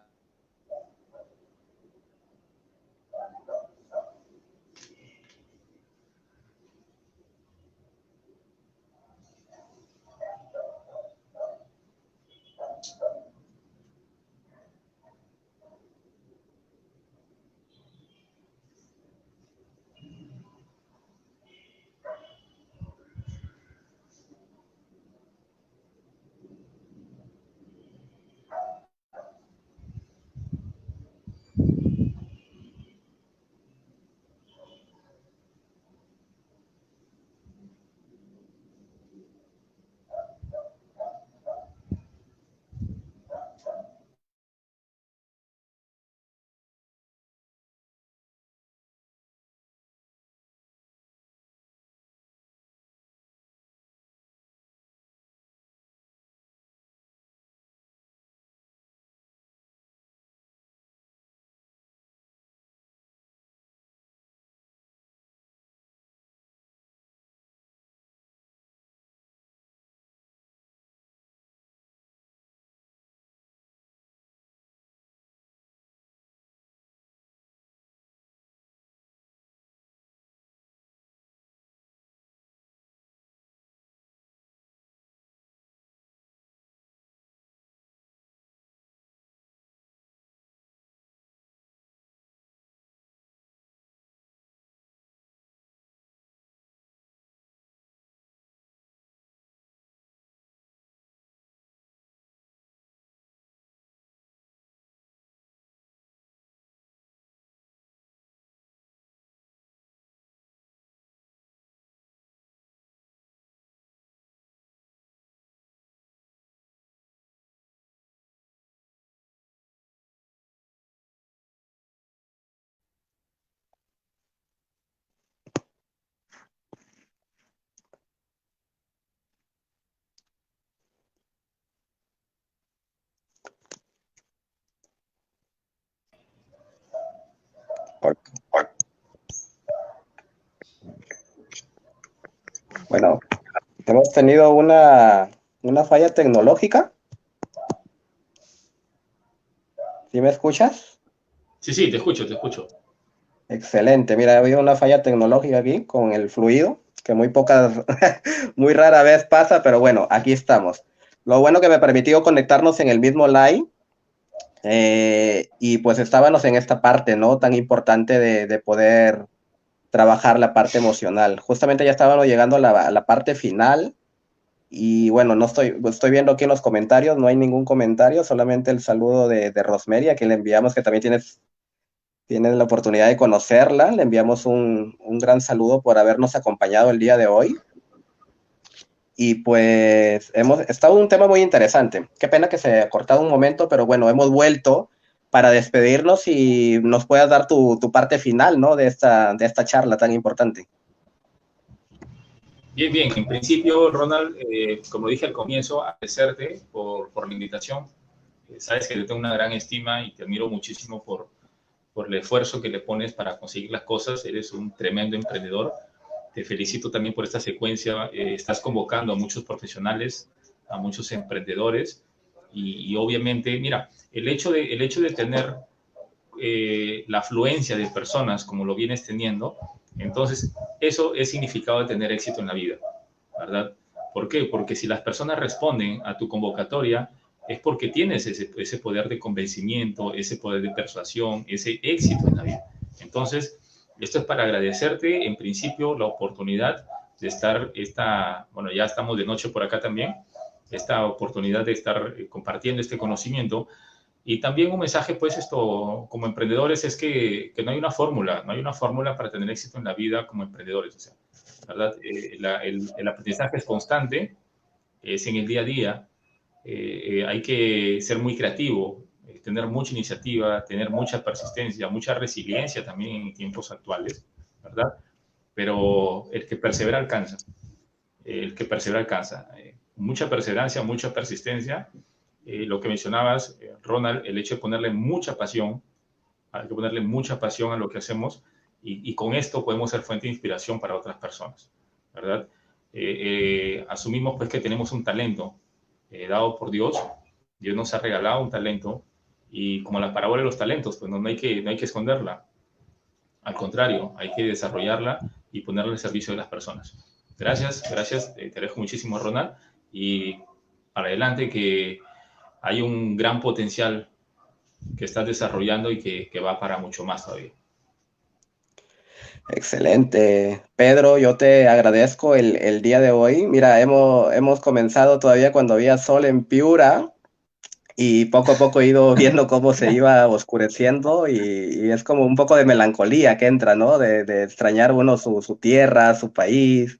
Bueno, hemos tenido una falla tecnológica. ¿Sí me escuchas? Sí, sí, te escucho, te escucho. Excelente. Mira, ha habido una falla tecnológica aquí con el fluido, que muy pocas, muy rara vez pasa, pero bueno, aquí estamos. Lo bueno que me permitió conectarnos en el mismo live y pues estábamos en esta parte, ¿no? Tan importante de poder trabajar la parte emocional. Justamente ya estábamos llegando a la parte final y bueno, no estoy viendo aquí en los comentarios, no hay ningún comentario, solamente el saludo de Rosemary, a quien le enviamos, que también tienes la oportunidad de conocerla. Le enviamos un gran saludo por habernos acompañado el día de hoy. Y pues hemos estado un tema muy interesante. Qué pena que se ha cortado un momento, pero bueno, hemos vuelto para despedirnos y nos puedas dar tu parte final, ¿no? De esta charla tan importante. Bien, bien. En principio, Ronald, como dije al comienzo, agradecerte por la invitación. Sabes que yo tengo una gran estima y te admiro muchísimo por el esfuerzo que le pones para conseguir las cosas. Eres un tremendo emprendedor. Te felicito también por esta secuencia. Estás convocando a muchos profesionales, a muchos emprendedores y obviamente, mira, el hecho de tener la afluencia de personas como lo vienes teniendo, entonces eso es significado de tener éxito en la vida, ¿verdad? ¿Por qué? Porque si las personas responden a tu convocatoria, es porque tienes ese poder de convencimiento, ese poder de persuasión, ese éxito en la vida. Entonces, esto es para agradecerte, en principio, la oportunidad de estar, bueno, ya estamos de noche por acá también, esta oportunidad de estar compartiendo este conocimiento. Y también un mensaje, pues, esto, como emprendedores, es que no hay una fórmula, no hay una fórmula para tener éxito en la vida como emprendedores, o sea, ¿verdad? El aprendizaje es constante, es en el día a día, hay que ser muy creativo, tener mucha iniciativa, tener mucha persistencia, mucha resiliencia también en tiempos actuales, ¿verdad? Pero el que persevera alcanza, el que persevera alcanza. Mucha perseverancia, mucha persistencia. Lo que mencionabas, Ronald, el hecho de ponerle mucha pasión, hay que ponerle mucha pasión a lo que hacemos y con esto podemos ser fuente de inspiración para otras personas, ¿verdad? Asumimos pues que tenemos un talento dado por Dios, Dios nos ha regalado un talento y como la parábola de los talentos, pues no hay que esconderla, al contrario, hay que desarrollarla y ponerla al servicio de las personas. Gracias, gracias, te agradezco muchísimo, Ronald, y para adelante que hay un gran potencial que estás desarrollando y que va para mucho más todavía. Excelente. Pedro, yo te agradezco el día de hoy. Mira, hemos comenzado todavía cuando había sol en Piura y poco a poco he ido viendo cómo se iba oscureciendo y es como un poco de melancolía que entra, ¿no? De extrañar uno su tierra, su país,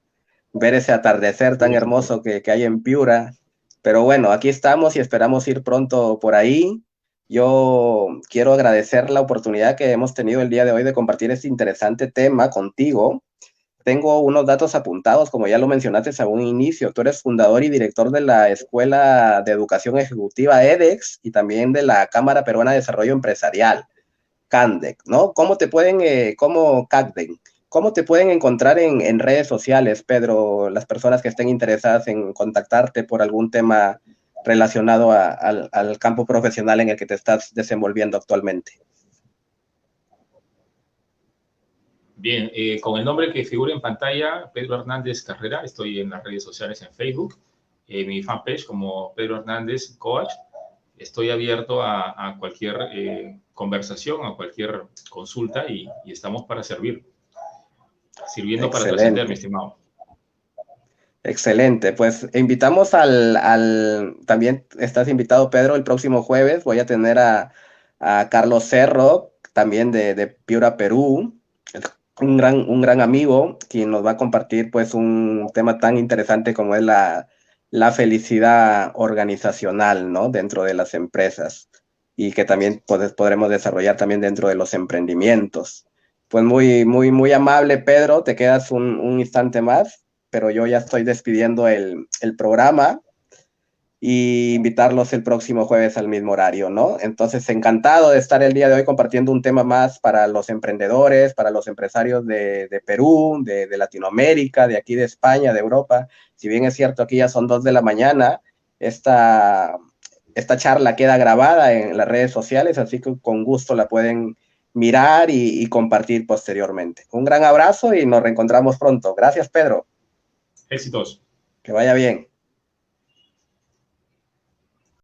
ver ese atardecer tan hermoso que hay en Piura. Pero bueno, aquí estamos y esperamos ir pronto por ahí. Yo quiero agradecer la oportunidad que hemos tenido el día de hoy de compartir este interesante tema contigo. Tengo unos datos apuntados, como ya lo mencionaste a un inicio. Tú eres fundador y director de la Escuela de Educación Ejecutiva EDEX y también de la Cámara Peruana de Desarrollo Empresarial, CANDEC, ¿no? ¿Cómo te pueden, CACDEN, cómo te pueden encontrar en redes sociales, Pedro, las personas que estén interesadas en contactarte por algún tema relacionado al campo profesional en el que te estás desenvolviendo actualmente? Bien, con el nombre que figura en pantalla, Pedro Hernández Carrera, estoy en las redes sociales en Facebook, mi fanpage como Pedro Hernández Coach. Estoy abierto a cualquier conversación, a cualquier consulta y estamos para servir, sirviendo para trascender, mi Excelente. estimado. Excelente, pues invitamos también estás invitado, Pedro, el próximo jueves voy a tener a Carlos Cerro, también de Piura, Perú, un gran amigo, quien nos va a compartir pues un tema tan interesante como es la felicidad organizacional, ¿no? Dentro de las empresas y que también pues, podremos desarrollar también dentro de los emprendimientos. Pues muy amable, Pedro, te quedas un instante más, pero yo ya estoy despidiendo el programa y invitarlos el próximo jueves al mismo horario, ¿no? Entonces, encantado de estar el día de hoy compartiendo un tema más para los emprendedores, para los empresarios de Perú, de Latinoamérica, de aquí de España, de Europa. Si bien es cierto, aquí ya son 2 de la mañana, esta charla queda grabada en las redes sociales, así que con gusto la pueden mirar y compartir posteriormente. Un gran abrazo y nos reencontramos pronto. Gracias, Pedro. Éxitos. Que vaya bien.